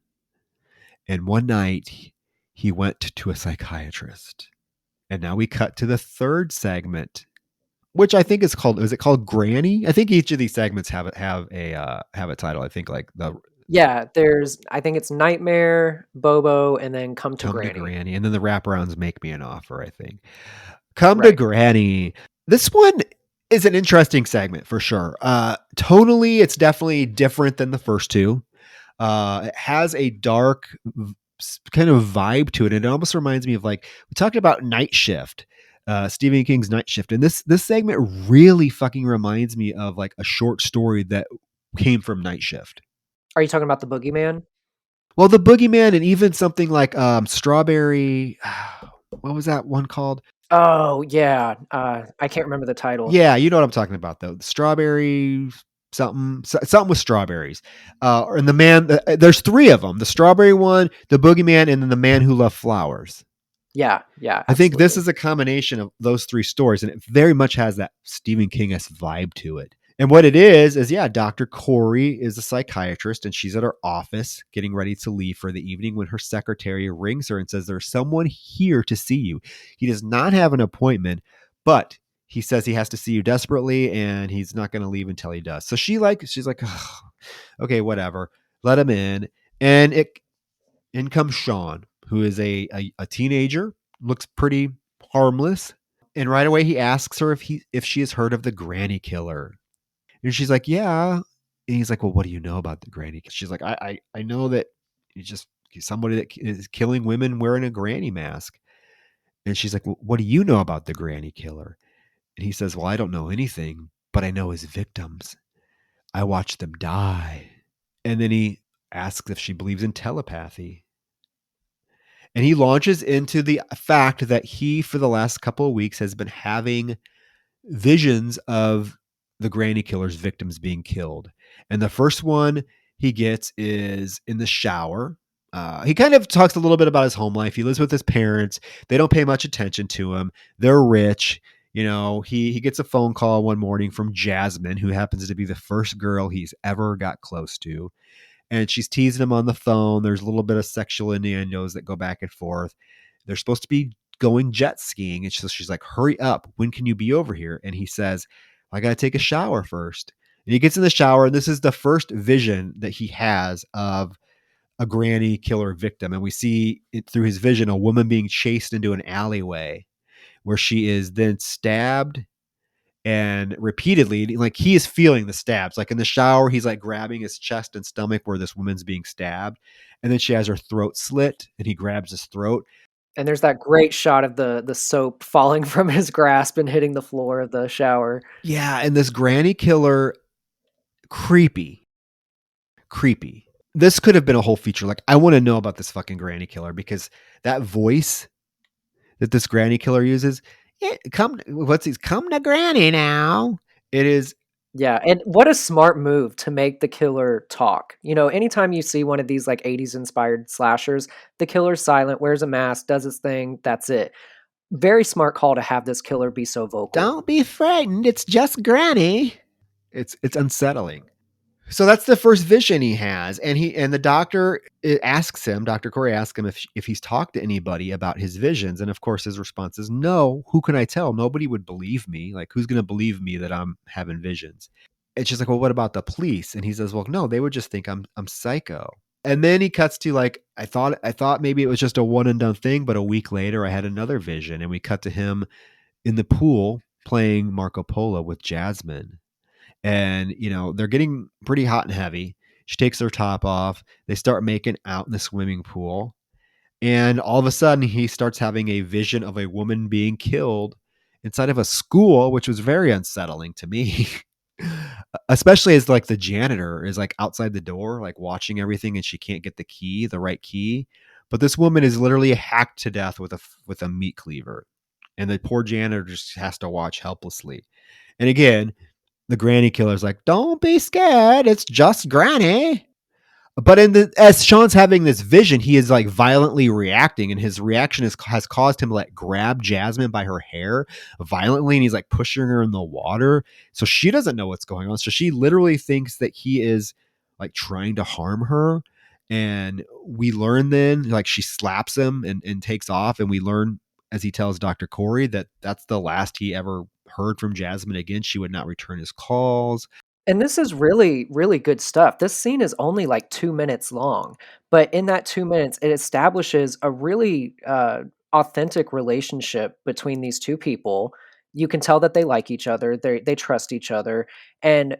Speaker 2: And one night, he went to a psychiatrist. And now we cut to the third segment, which I think is it called Granny? I think each of these segments have a title. I think like the
Speaker 3: Yeah, I think it's Nightmare, Bobo, and then Come to
Speaker 2: Come to
Speaker 3: Granny.
Speaker 2: Granny, and then the wraparounds Make Me an Offer, I think. Come to
Speaker 3: Right.
Speaker 2: Granny. This one is an interesting segment for sure. Tonally, it's definitely different than the first two. It has a dark kind of vibe to it. And it almost reminds me of, like, we talked about Night Shift, Stephen King's Night Shift. And this segment really fucking reminds me of like a short story that came from Night Shift.
Speaker 3: Are you talking about the Boogeyman?
Speaker 2: Well, the Boogeyman, and even something like Strawberry. What was that one called?
Speaker 3: Oh, yeah. I can't remember the title.
Speaker 2: Yeah, you know what I'm talking about though. The strawberry something with strawberries. And the man. There's three of them: the strawberry one, the Boogeyman, and then the Man Who Loved Flowers.
Speaker 3: Yeah,
Speaker 2: I think this
Speaker 3: absolutely.
Speaker 2: is a combination of those three stories, and it very much has that Stephen King-esque vibe to it. And what it is, yeah, Dr. Corey is a psychiatrist, and she's at her office getting ready to leave for the evening when her secretary rings her and says, "There's someone here to see you." He does not have an appointment, but he says he has to see you desperately, and he's not going to leave until he does. So she's like, "Oh, okay, whatever. Let him in." And in comes Sean, who is a teenager, looks pretty harmless. And right away he asks her if she has heard of the Granny Killer. And she's like, "Yeah." And he's like, "Well, what do you know about the Granny Killer?" She's like, I know that he's somebody that is killing women wearing a granny mask." And she's like, "Well, what do you know about the Granny Killer?" And he says, "Well, I don't know anything, but I know his victims. I watched them die." And then he asks if she believes in telepathy. And he launches into the fact that he, for the last couple of weeks, has been having visions of the Granny Killer's victims being killed. And the first one he gets is in the shower. He kind of talks a little bit about his home life. He lives with his parents. They don't pay much attention to him. They're rich. You know, he gets a phone call one morning from Jasmine, who happens to be the first girl he's ever got close to, and she's teasing him on the phone. There's a little bit of sexual innuendos that go back and forth. They're supposed to be going jet skiing. And so she's like, "Hurry up. When can you be over here?" And he says, "I got to take a shower first." And he gets in the shower. And this is the first vision that he has of a Granny Killer victim. And we see it through his vision, a woman being chased into an alleyway where she is then stabbed and repeatedly, like he is feeling the stabs. Like in the shower, he's like grabbing his chest and stomach where this woman's being stabbed, and then she has her throat slit, and he grabs his throat.
Speaker 3: And there's that great shot of the soap falling from his grasp and hitting the floor of the shower.
Speaker 2: Yeah, and this granny killer, creepy, creepy. This could have been a whole feature. Like, I want to know about this fucking granny killer because that voice that this granny killer uses, come to granny now. It is.
Speaker 3: Yeah, and what a smart move to make the killer talk. You know, anytime you see one of these like 80s inspired slashers, the killer's silent, wears a mask, does his thing, that's it. Very smart call to have this killer be so vocal.
Speaker 2: Don't be frightened. It's just granny. It's unsettling. So that's the first vision he has, and the doctor asks him. Dr. Corey asks him if he's talked to anybody about his visions, and of course his response is no. Who can I tell? Nobody would believe me. Like, who's going to believe me that I'm having visions? And she's like, well, what about the police? And he says, well, no, they would just think I'm psycho. And then he cuts to like, I thought maybe it was just a one and done thing, but a week later I had another vision, and we cut to him in the pool playing Marco Polo with Jasmine. And, they're getting pretty hot and heavy. She takes her top off. They start making out in the swimming pool. And all of a sudden, he starts having a vision of a woman being killed inside of a school, which was very unsettling to me. Especially as like the janitor is like outside the door, like watching everything, and she can't get the right key. But this woman is literally hacked to death with a meat cleaver. And the poor janitor just has to watch helplessly. And again, the granny killer's like, don't be scared. It's just granny. But as Sean's having this vision, he is like violently reacting, and his reaction has caused him to like grab Jasmine by her hair violently, and he's like pushing her in the water. So she doesn't know what's going on. So she literally thinks that he is like trying to harm her. And we learn then, like, she slaps him and takes off, and we learn as he tells Dr. Corey that that's the last he ever heard from Jasmine again. She would not return his calls.
Speaker 3: And this is really, really good stuff. This scene is only like 2 minutes long, but in that 2 minutes, it establishes a really authentic relationship between these two people. You can tell that they like each other, they trust each other, and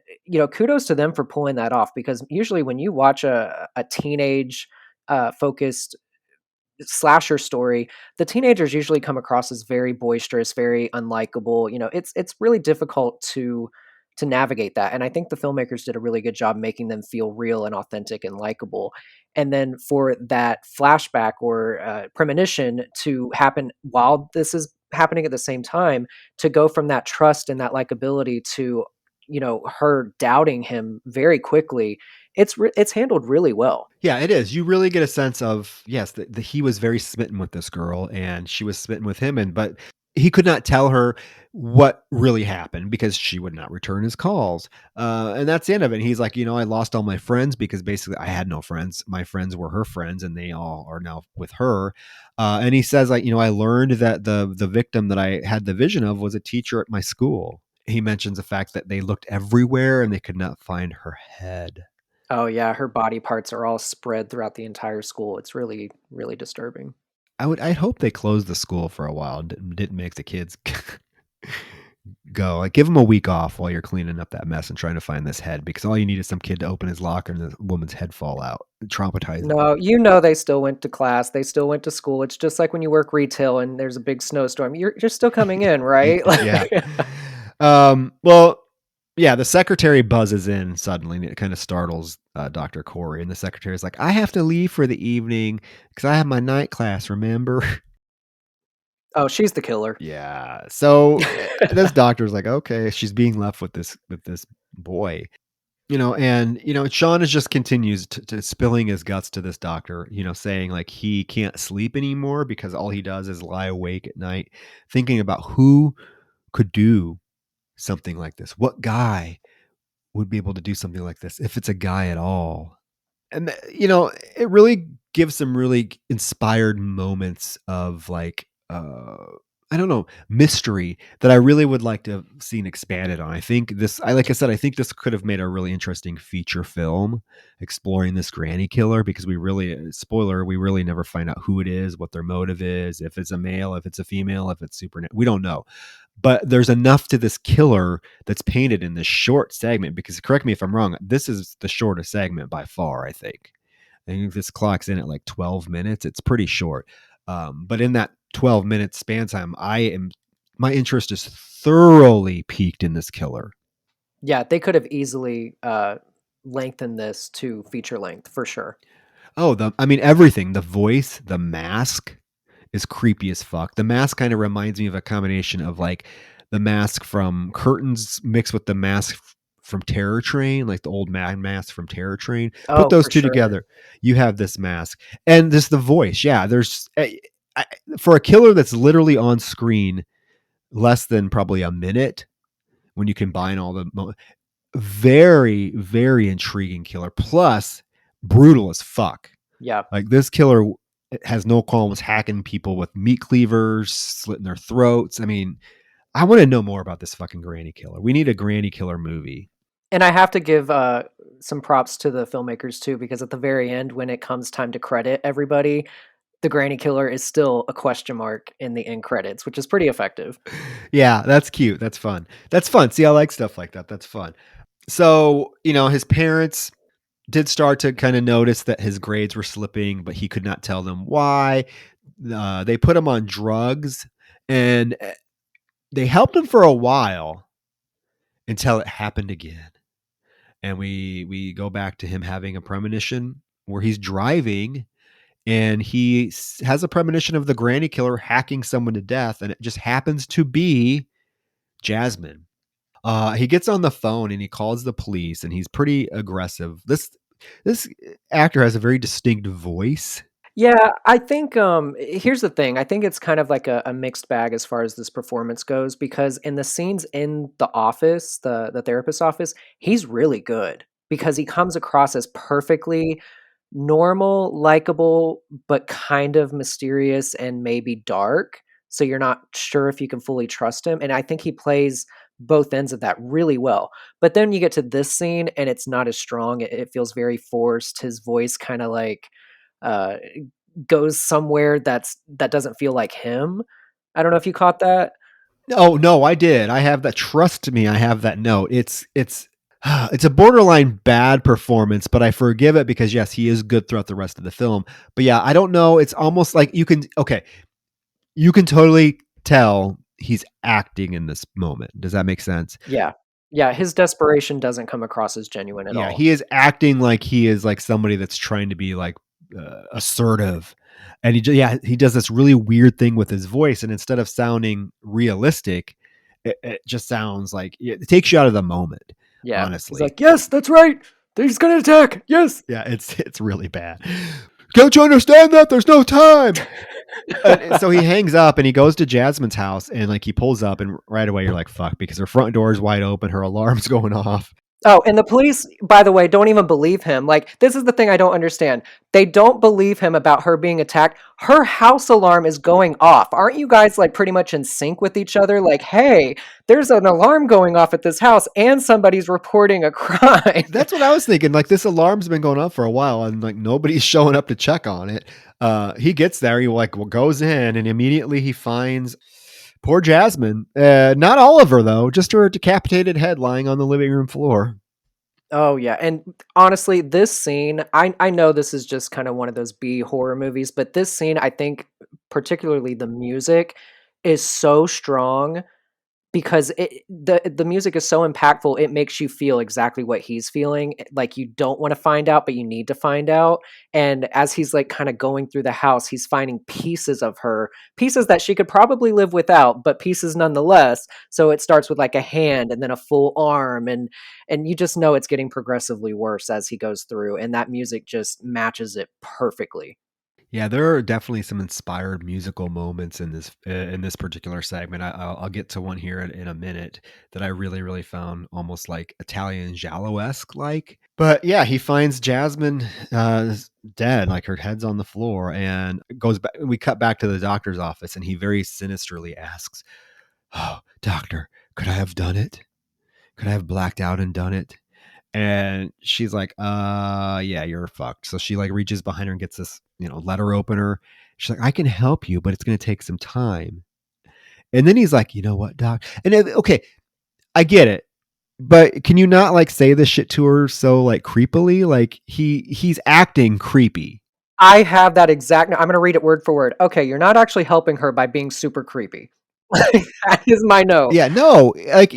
Speaker 3: kudos to them for pulling that off. Because usually, when you watch a teenage focused slasher story, the teenagers usually come across as very boisterous, very unlikable. It's really difficult to navigate that. And I think the filmmakers did a really good job making them feel real and authentic and likable. And then for that flashback or premonition to happen while this is happening at the same time, to go from that trust and that likability to her doubting him very quickly, it's handled really well.
Speaker 2: Yeah, it is. You really get a sense of, yes, that he was very smitten with this girl, and she was smitten with him, but he could not tell her what really happened because she would not return his calls. And that's the end of it. He's like, I lost all my friends because basically I had no friends. My friends were her friends, and they all are now with her. And he says, like, I learned that the victim that I had the vision of was a teacher at my school. He mentions the fact that they looked everywhere and they could not find her head.
Speaker 3: Oh yeah, her body parts are all spread throughout the entire school. It's really, really disturbing.
Speaker 2: I'd hope they closed the school for a while and didn't make the kids go. Like, give them a week off while you're cleaning up that mess and trying to find this head, because all you need is some kid to open his locker and the woman's head fall out. Traumatizing.
Speaker 3: No, they still went to class. They still went to school. It's just like when you work retail and there's a big snowstorm. You're still coming in, right?
Speaker 2: Yeah. Well, yeah, the secretary buzzes in suddenly, and it kind of startles Dr. Corey. And the secretary's like, I have to leave for the evening because I have my night class, remember?
Speaker 3: Oh, she's the killer.
Speaker 2: Yeah. So this doctor's like, okay, she's being left with this boy. Sean is just continues to spilling his guts to this doctor, saying like he can't sleep anymore because all he does is lie awake at night thinking about who could do something like this. What guy would be able to do something like this if it's a guy at all? And it really gives some really inspired moments of like I don't know, mystery that I really would like to have seen expanded on. I think like I said, I think this could have made a really interesting feature film exploring this granny killer, because we really never find out who it is, what their motive is, if it's a male, if it's a female, if it's we don't know. but there's enough to this killer that's painted in this short segment, because correct me if I'm wrong, this is the shortest segment by far, I think this clock's in at like 12 minutes. It's pretty short. But in that 12-minute span time, my interest is thoroughly piqued in this killer.
Speaker 3: Yeah, they could have easily lengthened this to feature length for sure.
Speaker 2: Oh, I mean, everything. The voice, the mask is creepy as fuck. The mask kind of reminds me of a combination of like the mask from Curtains mixed with the mask from Terror Train, like the old Mad Mask from Terror Train. Put
Speaker 3: Oh,
Speaker 2: those
Speaker 3: for
Speaker 2: two
Speaker 3: sure.
Speaker 2: together, you have this mask, and this the voice. Yeah, for a killer that's literally on screen less than probably a minute when you combine all very very intriguing killer, plus brutal as fuck.
Speaker 3: Yeah.
Speaker 2: Like this killer has no qualms hacking people with meat cleavers, slitting their throats. I mean, I want to know more about this fucking granny killer. We need a granny killer movie.
Speaker 3: And I have to give some props to the filmmakers too, because at the very end, when it comes time to credit everybody, the granny killer is still a question mark in the end credits, which is pretty effective.
Speaker 2: Yeah, that's cute. That's fun. That's fun. See, I like stuff like that. That's fun. So, his parents did start to kind of notice that his grades were slipping, but he could not tell them why. They put him on drugs, and they helped him for a while until it happened again. And we go back to him having a premonition where he's driving, and he has a premonition of the granny killer hacking someone to death, and it just happens to be Jasmine. He gets on the phone and he calls the police, and he's pretty aggressive. This actor has a very distinct voice.
Speaker 3: Yeah, I think here's the thing. I think it's kind of like a mixed bag as far as this performance goes, because in the scenes in the office, the therapist's office, he's really good because he comes across as perfectly normal, likable, but kind of mysterious and maybe dark. So you're not sure if you can fully trust him. And I think he plays both ends of that really well. But then you get to this scene and it's not as strong. It feels very forced. His voice kind of like uh, goes somewhere that doesn't feel like him. I don't know if you caught that.
Speaker 2: Oh no, I did. I have that. Trust me, I have that note. It's a borderline bad performance, but I forgive it because yes, he is good throughout the rest of the film. But yeah, I don't know. It's almost like you can totally tell he's acting in this moment. Does that make sense?
Speaker 3: Yeah. Yeah, his desperation doesn't come across as genuine at
Speaker 2: Yeah,
Speaker 3: all.
Speaker 2: he is acting like he is like somebody that's trying to be like assertive, and he does this really weird thing with his voice, and instead of sounding realistic, it just sounds like it takes you out of the moment.
Speaker 3: Yeah. He's
Speaker 2: Honestly,
Speaker 3: like, "Yes, that's right. He's gonna attack. Yes."
Speaker 2: yeah, it's really bad. Don't you understand that? There's no time. And so he hangs up and he goes to Jasmine's house, and like he pulls up, and right away you're like, fuck, because her front door is wide open, her alarm's going off.
Speaker 3: Oh, and the police, by the way, don't even believe him. Like, this is the thing I don't understand. They don't believe him about her being attacked. Her house alarm is going off. Aren't you guys like pretty much in sync with each other? Like, hey, there's an alarm going off at this house and somebody's reporting a crime.
Speaker 2: That's what I was thinking. Like this alarm's been going off for a while, and like nobody's showing up to check on it. He gets there, goes in, and immediately he finds poor Jasmine. Not Oliver though, just her decapitated head lying on the living room floor.
Speaker 3: Oh yeah, and honestly, this scene, I know this is just kind of one of those B horror movies, but this scene, I think particularly the music is so strong because the music is so impactful, it makes you feel exactly what he's feeling, like, you don't wanna find out, but you need to find out, and as he's, like, kinda going through the house, he's finding pieces of her, pieces that she could probably live without, but pieces nonetheless, so it starts with, like, a hand and then a full arm, and you just know it's getting progressively worse as he goes through, and that music just matches it perfectly.
Speaker 2: Yeah, there are definitely some inspired musical moments in this particular segment. I'll get to one here in a minute that I really really found almost like Italian giallo esque like. But yeah, he finds Jasmine dead, like her head's on the floor, and goes back. We cut back to the doctor's office, and he very sinisterly asks, "Oh, doctor, could I have done it? Could I have blacked out and done it?" And she's like, yeah, you're fucked. So she like reaches behind her and gets this, letter opener. She's like, I can help you, but it's going to take some time. And then he's like, you know what, doc? And okay, I get it. But can you not like say this shit to her so like creepily? Like he's acting creepy.
Speaker 3: I have that exact I'm gonna read it word for word. Okay, you're not actually helping her by being super creepy. That is my note.
Speaker 2: Yeah, no, like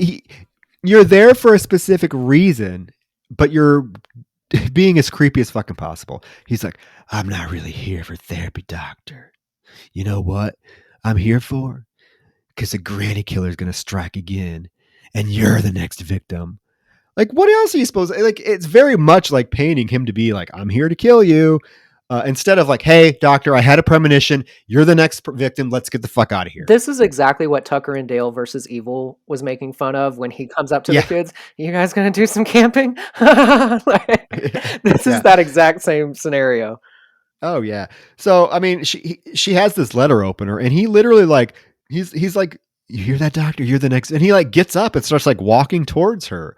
Speaker 2: you're there for a specific reason, but you're being as creepy as fucking possible. He's like, I'm not really here for therapy, doctor. You know what I'm here for? Because a granny killer is going to strike again, and you're the next victim. Like, what else are you supposed to, like, it's very much like painting him to be like, I'm here to kill you. Instead of like, hey, doctor, I had a premonition. You're the next victim. Let's get the fuck out of here.
Speaker 3: This is exactly what Tucker and Dale versus Evil was making fun of when he comes up to the
Speaker 2: Yeah.
Speaker 3: kids. You guys gonna do some camping? Like, this is
Speaker 2: Yeah.
Speaker 3: that exact same scenario.
Speaker 2: Oh yeah. So I mean, she has this letter opener, and he literally like he's like, you hear that, doctor? You're the next, and he like gets up and starts like walking towards her,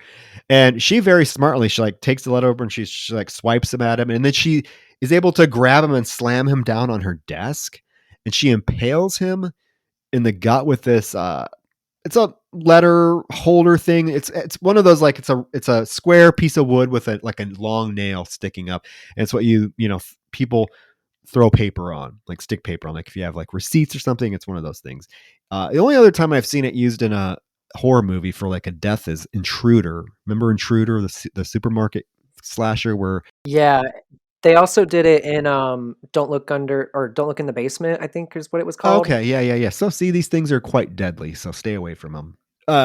Speaker 2: and she very smartly she like takes the letter opener and she like swipes him at him, and then she is able to grab him and slam him down on her desk, and she impales him in the gut with this. It's a letter holder thing. It's one of those like it's a square piece of wood with a like a long nail sticking up, and it's what you know people throw paper on, like stick paper on, like if you have like receipts or something. It's one of those things. The only other time I've seen it used in a horror movie for like a death is Intruder. Remember Intruder, the supermarket slasher where
Speaker 3: Yeah, they also did it in, Don't Look Under or Don't Look in the Basement, I think is what it was called.
Speaker 2: okay, yeah. So see, these things are quite deadly, so stay away from them.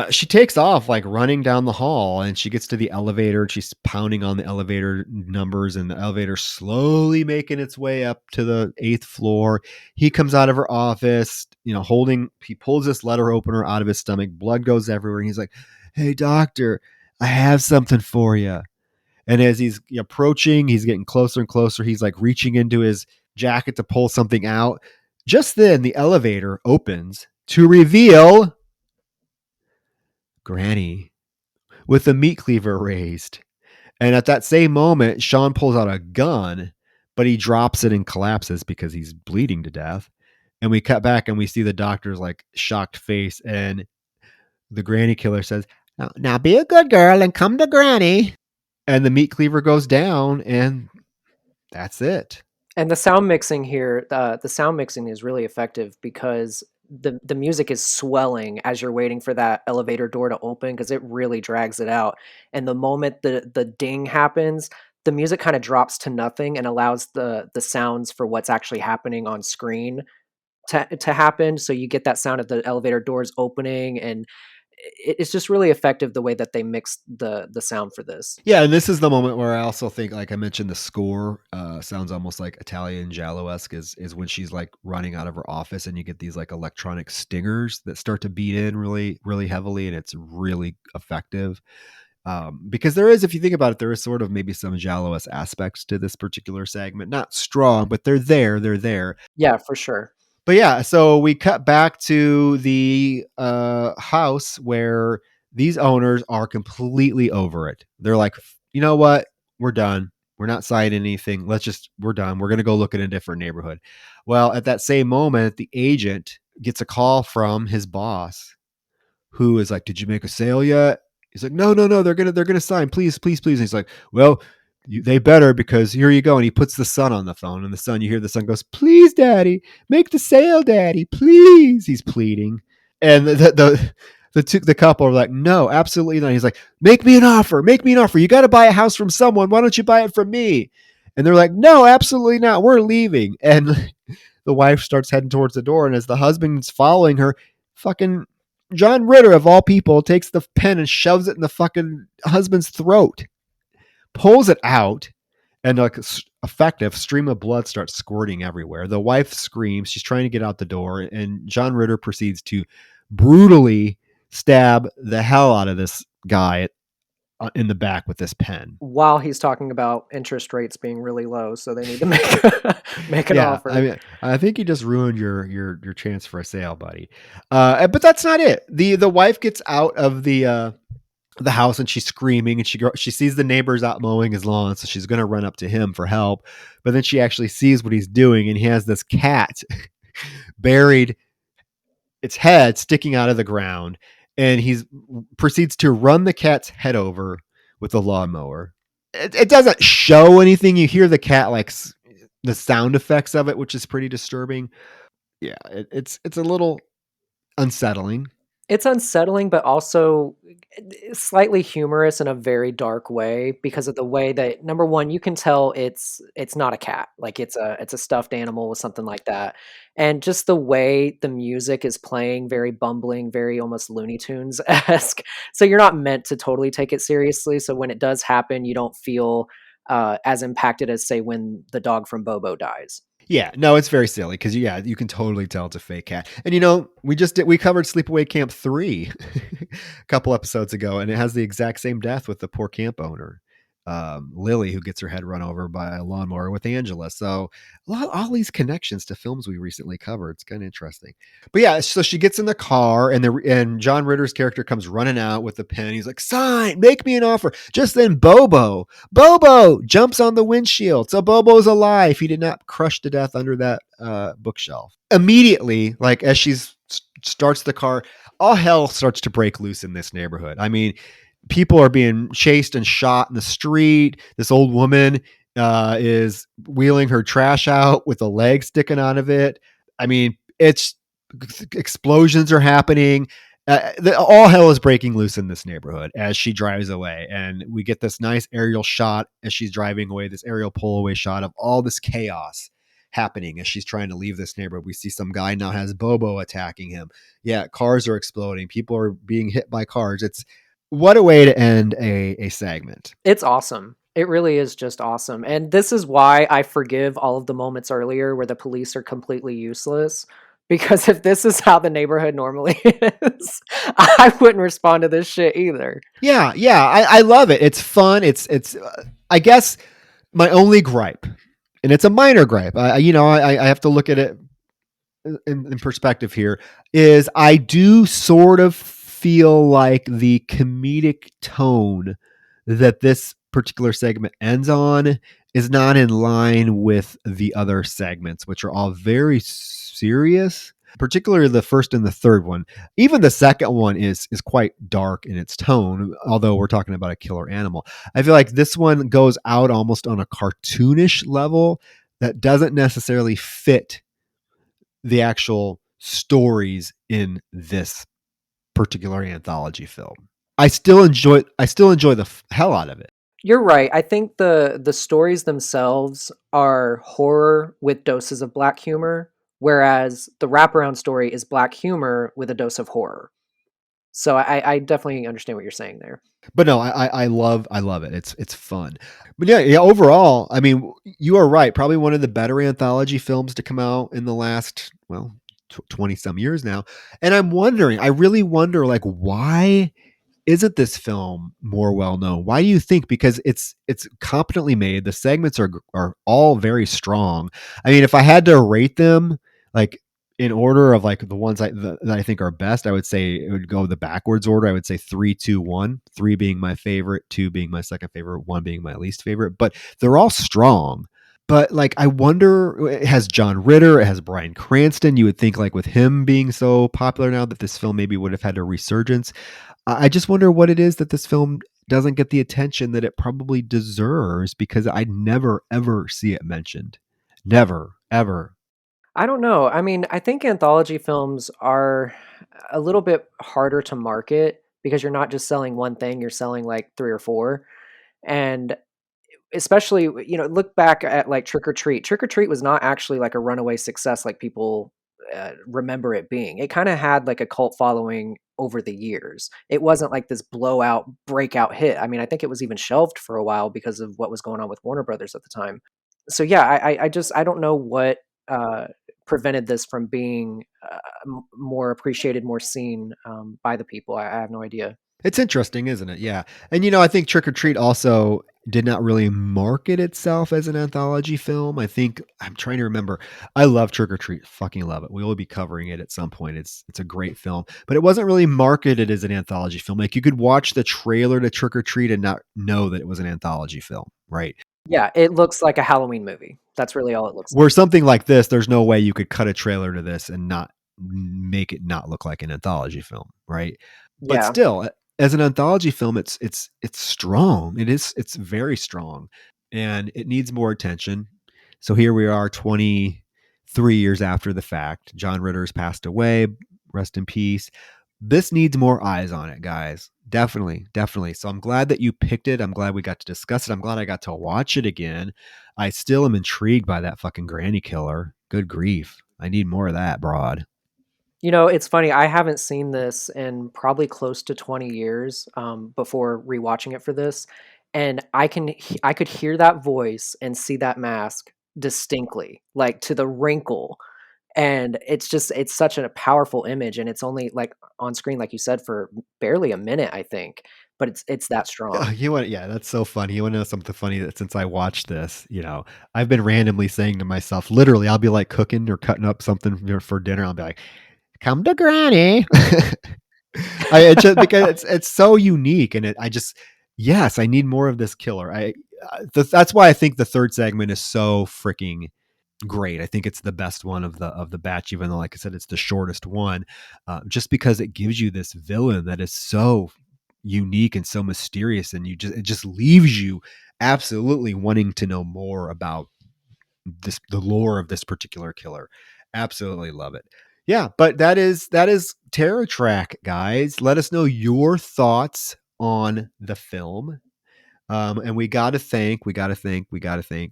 Speaker 2: She takes off like running down the hall, and she gets to the elevator, and she's pounding on the elevator numbers, and the elevator slowly making its way up to the 8th floor. He comes out of her office, you know, he pulls this letter opener out of his stomach. Blood goes everywhere. And he's like, hey, doctor, I have something for you. And as he's approaching, he's getting closer and closer. He's like reaching into his jacket to pull something out. Just then, the elevator opens to reveal Granny with the meat cleaver raised. And at that same moment, Sean pulls out a gun, but he drops it and collapses because he's bleeding to death. And we cut back and we see the doctor's like shocked face. And the granny killer says, now be a good girl and come to Granny. And the meat cleaver goes down, and that's it.
Speaker 3: And the sound mixing here, the sound mixing is really effective because the music is swelling as you're waiting for that elevator door to open because it really drags it out. And the moment the ding happens, the music kind of drops to nothing and allows the sounds for what's actually happening on screen to happen. So you get that sound of the elevator doors opening, and it's just really effective the way that they mix the sound for this.
Speaker 2: Yeah, and this is the moment where I also think, like I mentioned, the score sounds almost like Italian Giallo-esque is when she's like running out of her office, and you get these like electronic stingers that start to beat in really, really heavily, and it's really effective. Because there is, if you think about it, there is sort of maybe some Giallo-esque aspects to this particular segment. Not strong, but they're there. They're there.
Speaker 3: Yeah, for sure.
Speaker 2: But yeah, so we cut back to the house where these owners are completely over it. They're like, you know what? We're done. We're not signing anything. We're done. We're going to go look in a different neighborhood. Well, at that same moment, the agent gets a call from his boss who is like, did you make a sale yet? He's like, no. They're going to sign. Please. And he's like, well, they better, because here you go. And he puts the son on the phone, and you hear the son goes, please, daddy, make the sale, daddy, please. He's pleading. And the couple are like, no, absolutely not. He's like, make me an offer. You got to buy a house from someone. Why don't you buy it from me? And they're like, no, absolutely not. We're leaving. And the wife starts heading towards the door. And as the husband's following her, fucking John Ritter, of all people, takes the pen and shoves it in the fucking husband's throat, pulls it out, and like effective stream of blood starts squirting everywhere. The wife screams. She's trying to get out the door, and John Ritter proceeds to brutally stab the hell out of this guy in the back with this pen.
Speaker 3: While he's talking about interest rates being really low, so they need to make an offer.
Speaker 2: I mean, I think you just ruined your chance for a sale, buddy. But that's not it. The wife gets out of the house, and she's screaming, and she sees the neighbors out mowing his lawn, so she's going to run up to him for help. But then she actually sees what he's doing, and he has this cat buried its head sticking out of the ground, and he proceeds to run the cat's head over with a lawnmower. It doesn't show anything. You hear the cat like the sound effects of it, which is pretty disturbing. Yeah, it's a little unsettling.
Speaker 3: It's unsettling, but also slightly humorous in a very dark way because of the way that number 1, you can tell it's not a cat, like, it's a stuffed animal or something like that, and just the way the music is playing, very bumbling, very almost Looney Tunes-esque, so you're not meant to totally take it seriously, so when it does happen, you don't feel, as impacted as, say, when the dog from Bobo dies.
Speaker 2: Yeah, no, it's very silly because yeah, you can totally tell it's a fake cat. And we covered Sleepaway Camp 3 a couple episodes ago, and it has the exact same death with the poor camp owner, Lily, who gets her head run over by a lawnmower with Angela. So all these connections to films we recently covered. It's kind of interesting. But yeah, so she gets in the car, and John Ritter's character comes running out with the pen. He's like, "Sign, make me an offer." Just then, Bobo jumps on the windshield. So Bobo's alive. He did not crush to death under that bookshelf. Immediately, like as she starts the car, all hell starts to break loose in this neighborhood. I mean, people are being chased and shot in the street. This old woman is wheeling her trash out with a leg sticking out of it. I mean, explosions are happening. All hell is breaking loose in this neighborhood as she drives away. And we get this nice aerial shot as she's driving away, this aerial pull away shot of all this chaos happening as she's trying to leave this neighborhood. We see some guy now has Bobo attacking him. Yeah, cars are exploding. People are being hit by cars. What a way to end a segment.
Speaker 3: It's awesome. It really is just awesome, and this is why I forgive all of the moments earlier where the police are completely useless, because if this is how the neighborhood normally is, I wouldn't respond to this shit either.
Speaker 2: Yeah, I love it. It's fun. It's I guess my only gripe, and it's a minor gripe. I have to look at it in perspective here, is I do sort of feel like the comedic tone that this particular segment ends on is not in line with the other segments, which are all very serious, particularly the first and the third one. Even the second one is quite dark in its tone, although we're talking about a killer animal. I feel like this one goes out almost on a cartoonish level that doesn't necessarily fit the actual stories in this particular anthology film. I still enjoy the hell out of it.
Speaker 3: You're right. I think the stories themselves are horror with doses of black humor, whereas the wraparound story is black humor with a dose of horror. So I definitely understand what you're saying there.
Speaker 2: But no, I love it. It's fun. But yeah, overall, I mean, you are right. Probably one of the better anthology films to come out in the last, 20 some years now. And I really wonder, like, why isn't this film more well known? Why do you think? Because it's competently made. The segments are all very strong. I mean, if I had to rate them, like in order of like the ones that I think are best, I would say it would go the backwards order. I would say 3, 2, 1. 3 being my favorite, 2 being my second favorite, 1 being my least favorite. But they're all strong. But like, I wonder, it has John Ritter, it has Bryan Cranston. You would think like with him being so popular now that this film maybe would have had a resurgence. I just wonder what it is that this film doesn't get the attention that it probably deserves, because I never, ever see it mentioned. Never, ever.
Speaker 3: I don't know. I mean, I think anthology films are a little bit harder to market because you're not just selling one thing, you're selling like 3 or 4. And especially, look back at like Trick or Treat. Trick or Treat was not actually like a runaway success like people remember it being. It kind of had like a cult following over the years. It wasn't like this blowout, breakout hit. I mean, I think it was even shelved for a while because of what was going on with Warner Brothers at the time. So yeah, I don't know what prevented this from being more appreciated, more seen by the people. I have no idea.
Speaker 2: It's interesting, isn't it? Yeah. And I think Trick or Treat also did not really market itself as an anthology film. I'm trying to remember. I love Trick or Treat. Fucking love it. We will be covering it at some point. It's a great film, but it wasn't really marketed as an anthology film. Like, you could watch the trailer to Trick or Treat and not know that it was an anthology film, right?
Speaker 3: Yeah, it looks like a Halloween movie. That's really all it looks like.
Speaker 2: Where something like this, there's no way you could cut a trailer to this and not make it not look like an anthology film, right? But
Speaker 3: Yeah.
Speaker 2: still, as an anthology film, it's strong. It's very strong, and it needs more attention. So here we are, 23 years after the fact. John Ritter's passed away. Rest in peace. This needs more eyes on it, guys. Definitely, definitely. So I'm glad that you picked it. I'm glad we got to discuss it. I'm glad I got to watch it again. I still am intrigued by that fucking granny killer. Good grief. I need more of that, broad.
Speaker 3: It's funny, I haven't seen this in probably close to 20 years, before rewatching it for this, and I could hear that voice and see that mask distinctly, like, to the wrinkle, and it's such a powerful image, and it's only, like, on screen, like you said, for barely a minute, I think, but it's that strong.
Speaker 2: Yeah, that's so funny. You want to know something funny that since I watched this, I've been randomly saying to myself, literally, I'll be like cooking or cutting up something for dinner. I'll be like, come to granny. It's just because it's so unique, and yes, I need more of this killer. That's why I think the third segment is so freaking great. I think it's the best one of the batch, even though, like I said, it's the shortest one, just because it gives you this villain that is so unique and so mysterious, and it just leaves you absolutely wanting to know more about the lore of this particular killer. Absolutely love it. Yeah, but that is Terror Track, guys. Let us know your thoughts on the film. And we gotta thank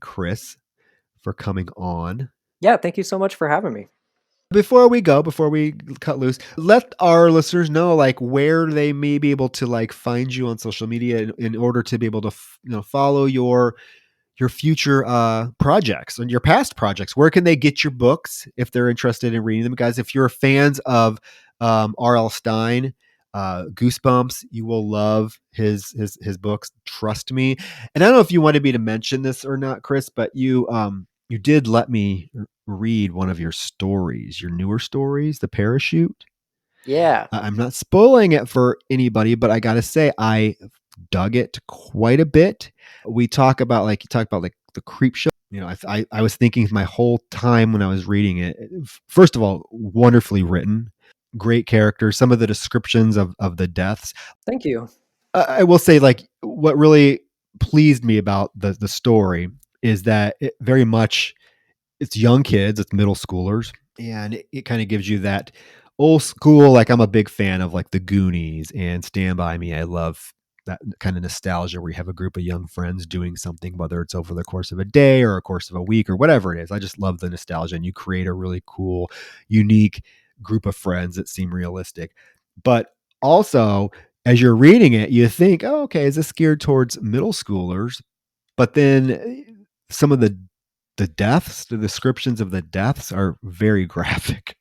Speaker 2: Chris for coming on.
Speaker 3: Yeah, thank you so much for having me.
Speaker 2: Before we cut loose, let our listeners know like where they may be able to like find you on social media in order to be able to follow your future projects and your past projects. Where can they get your books if they're interested in reading them, guys? If you're fans of R.L. Stine, Goosebumps, you will love his books. Trust me. And I don't know if you wanted me to mention this or not, Chris, but you did let me read one of your stories, your newer stories, The Parachute.
Speaker 3: Yeah.
Speaker 2: I'm not spoiling it for anybody, but I gotta say I dug it quite a bit. We talk about like you talk about like the creep show. I was thinking my whole time when I was reading it. First of all, wonderfully written, great characters. Some of the descriptions of the deaths.
Speaker 3: Thank you.
Speaker 2: I will say like what really pleased me about the story is that it very much it's young kids, it's middle schoolers, and it kind of gives you that old school. Like I'm a big fan of like the Goonies and Stand By Me. I love that kind of nostalgia where you have a group of young friends doing something, whether it's over the course of a day or a course of a week or whatever it is. I just love the nostalgia, and you create a really cool, unique group of friends that seem realistic. But also, as you're reading it, you think, oh, okay, is this geared towards middle schoolers? But then some of the deaths, the descriptions of the deaths are very graphic.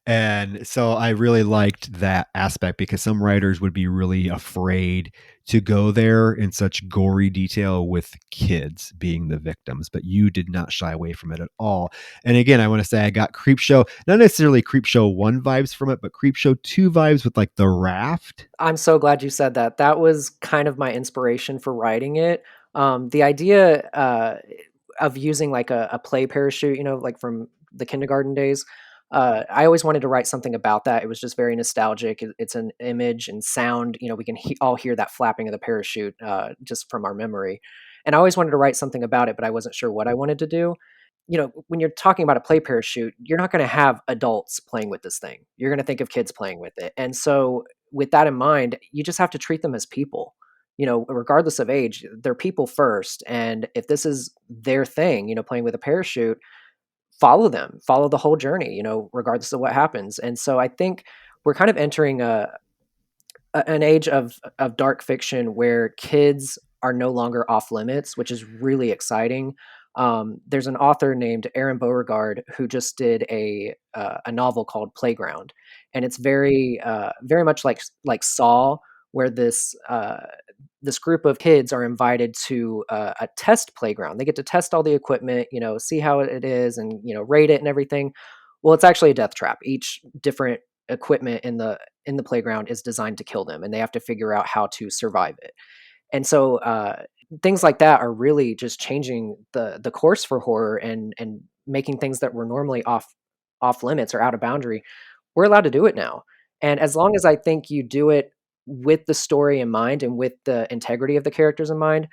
Speaker 2: And so I really liked that aspect because some writers would be really afraid to go there in such gory detail with kids being the victims, but you did not shy away from it at all. And again, I want to say I got Creepshow, not necessarily Creepshow 1 vibes from it, but Creepshow 2 vibes with like the raft.
Speaker 3: I'm so glad you said that. That was kind of my inspiration for writing it. The idea of using like a play parachute, like from the kindergarten days. I always wanted to write something about that. It was just very nostalgic. It's an image and sound. We can all hear that flapping of the parachute just from our memory. And I always wanted to write something about it, but I wasn't sure what I wanted to do. When you're talking about a play parachute, you're not going to have adults playing with this thing. You're going to think of kids playing with it. And so, with that in mind, you just have to treat them as people. Regardless of age, they're people first. And if this is their thing, playing with a parachute, follow them, follow the whole journey, regardless of what happens. And so I think we're kind of entering an age of dark fiction where kids are no longer off limits, which is really exciting. There's an author named Aaron Beauregard who just did a novel called Playground, and it's very much like Saw, where this group of kids are invited to a test playground. They get to test all the equipment, see how it is, and rate it and everything. Well, it's actually a death trap. Each different equipment in the playground is designed to kill them, and they have to figure out how to survive it. And so things like that are really just changing the course for horror and making things that were normally off off limits or out of boundary, we're allowed to do it now. And as long as I think you do it with the story in mind and with the integrity of the characters in mind,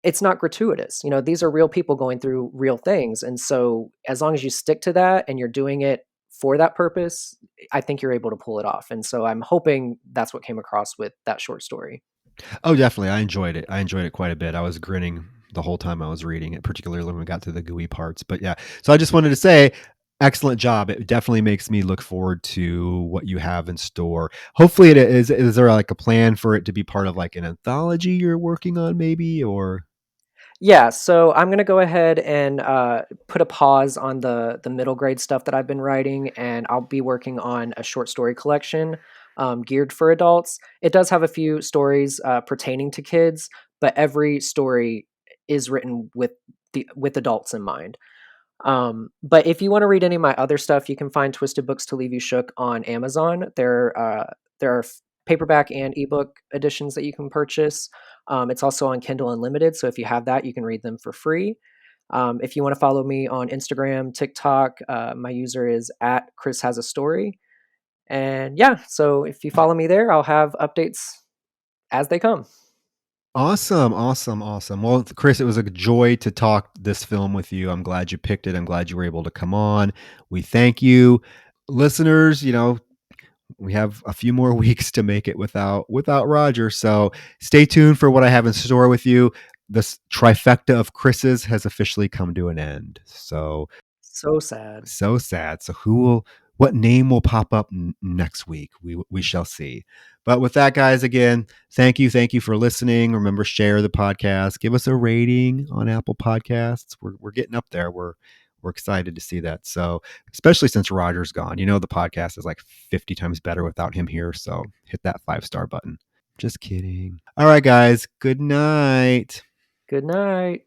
Speaker 3: it's not gratuitous. These are real people going through real things. And so as long as you stick to that and you're doing it for that purpose, I think you're able to pull it off. And so I'm hoping that's what came across with that short story.
Speaker 2: Oh, definitely. I enjoyed it. I enjoyed it quite a bit. I was grinning the whole time I was reading it, particularly when we got to the gooey parts. But yeah, so I just wanted to say, excellent job. It definitely makes me look forward to what you have in store. Hopefully, it is. Is there like a plan for it to be part of like an anthology you're working on, maybe, or?
Speaker 3: Yeah, so I'm gonna go ahead and put a pause on the middle grade stuff that I've been writing, and I'll be working on a short story collection geared for adults. It does have a few stories pertaining to kids, but every story is written with adults in mind. But if you want to read any of my other stuff, you can find Twisted Books to Leave You Shook on Amazon. There are paperback and ebook editions that you can purchase. It's also on Kindle Unlimited, so if you have that, you can read them for free. If you want to follow me on Instagram, TikTok, my user is at Chris Has a Story. And yeah, so if you follow me there, I'll have updates as they come.
Speaker 2: Awesome, awesome, awesome. Well, Chris, it was a joy to talk this film with you. I'm glad you picked it. I'm glad you were able to come on. We thank you. Listeners, we have a few more weeks to make it without Roger. So stay tuned for what I have in store with you. This trifecta of Chris's has officially come to an end.
Speaker 3: So sad.
Speaker 2: So sad. So what name will pop up next week? We shall see. But with that, guys, again, thank you for listening. Remember, share the podcast, give us a rating on Apple Podcasts. We're getting up there. We're excited to see that. So, especially since Roger's gone, the podcast is like 50 times better without him here. So hit that 5-star button. Just kidding. All right, guys. Good night.
Speaker 3: Good night.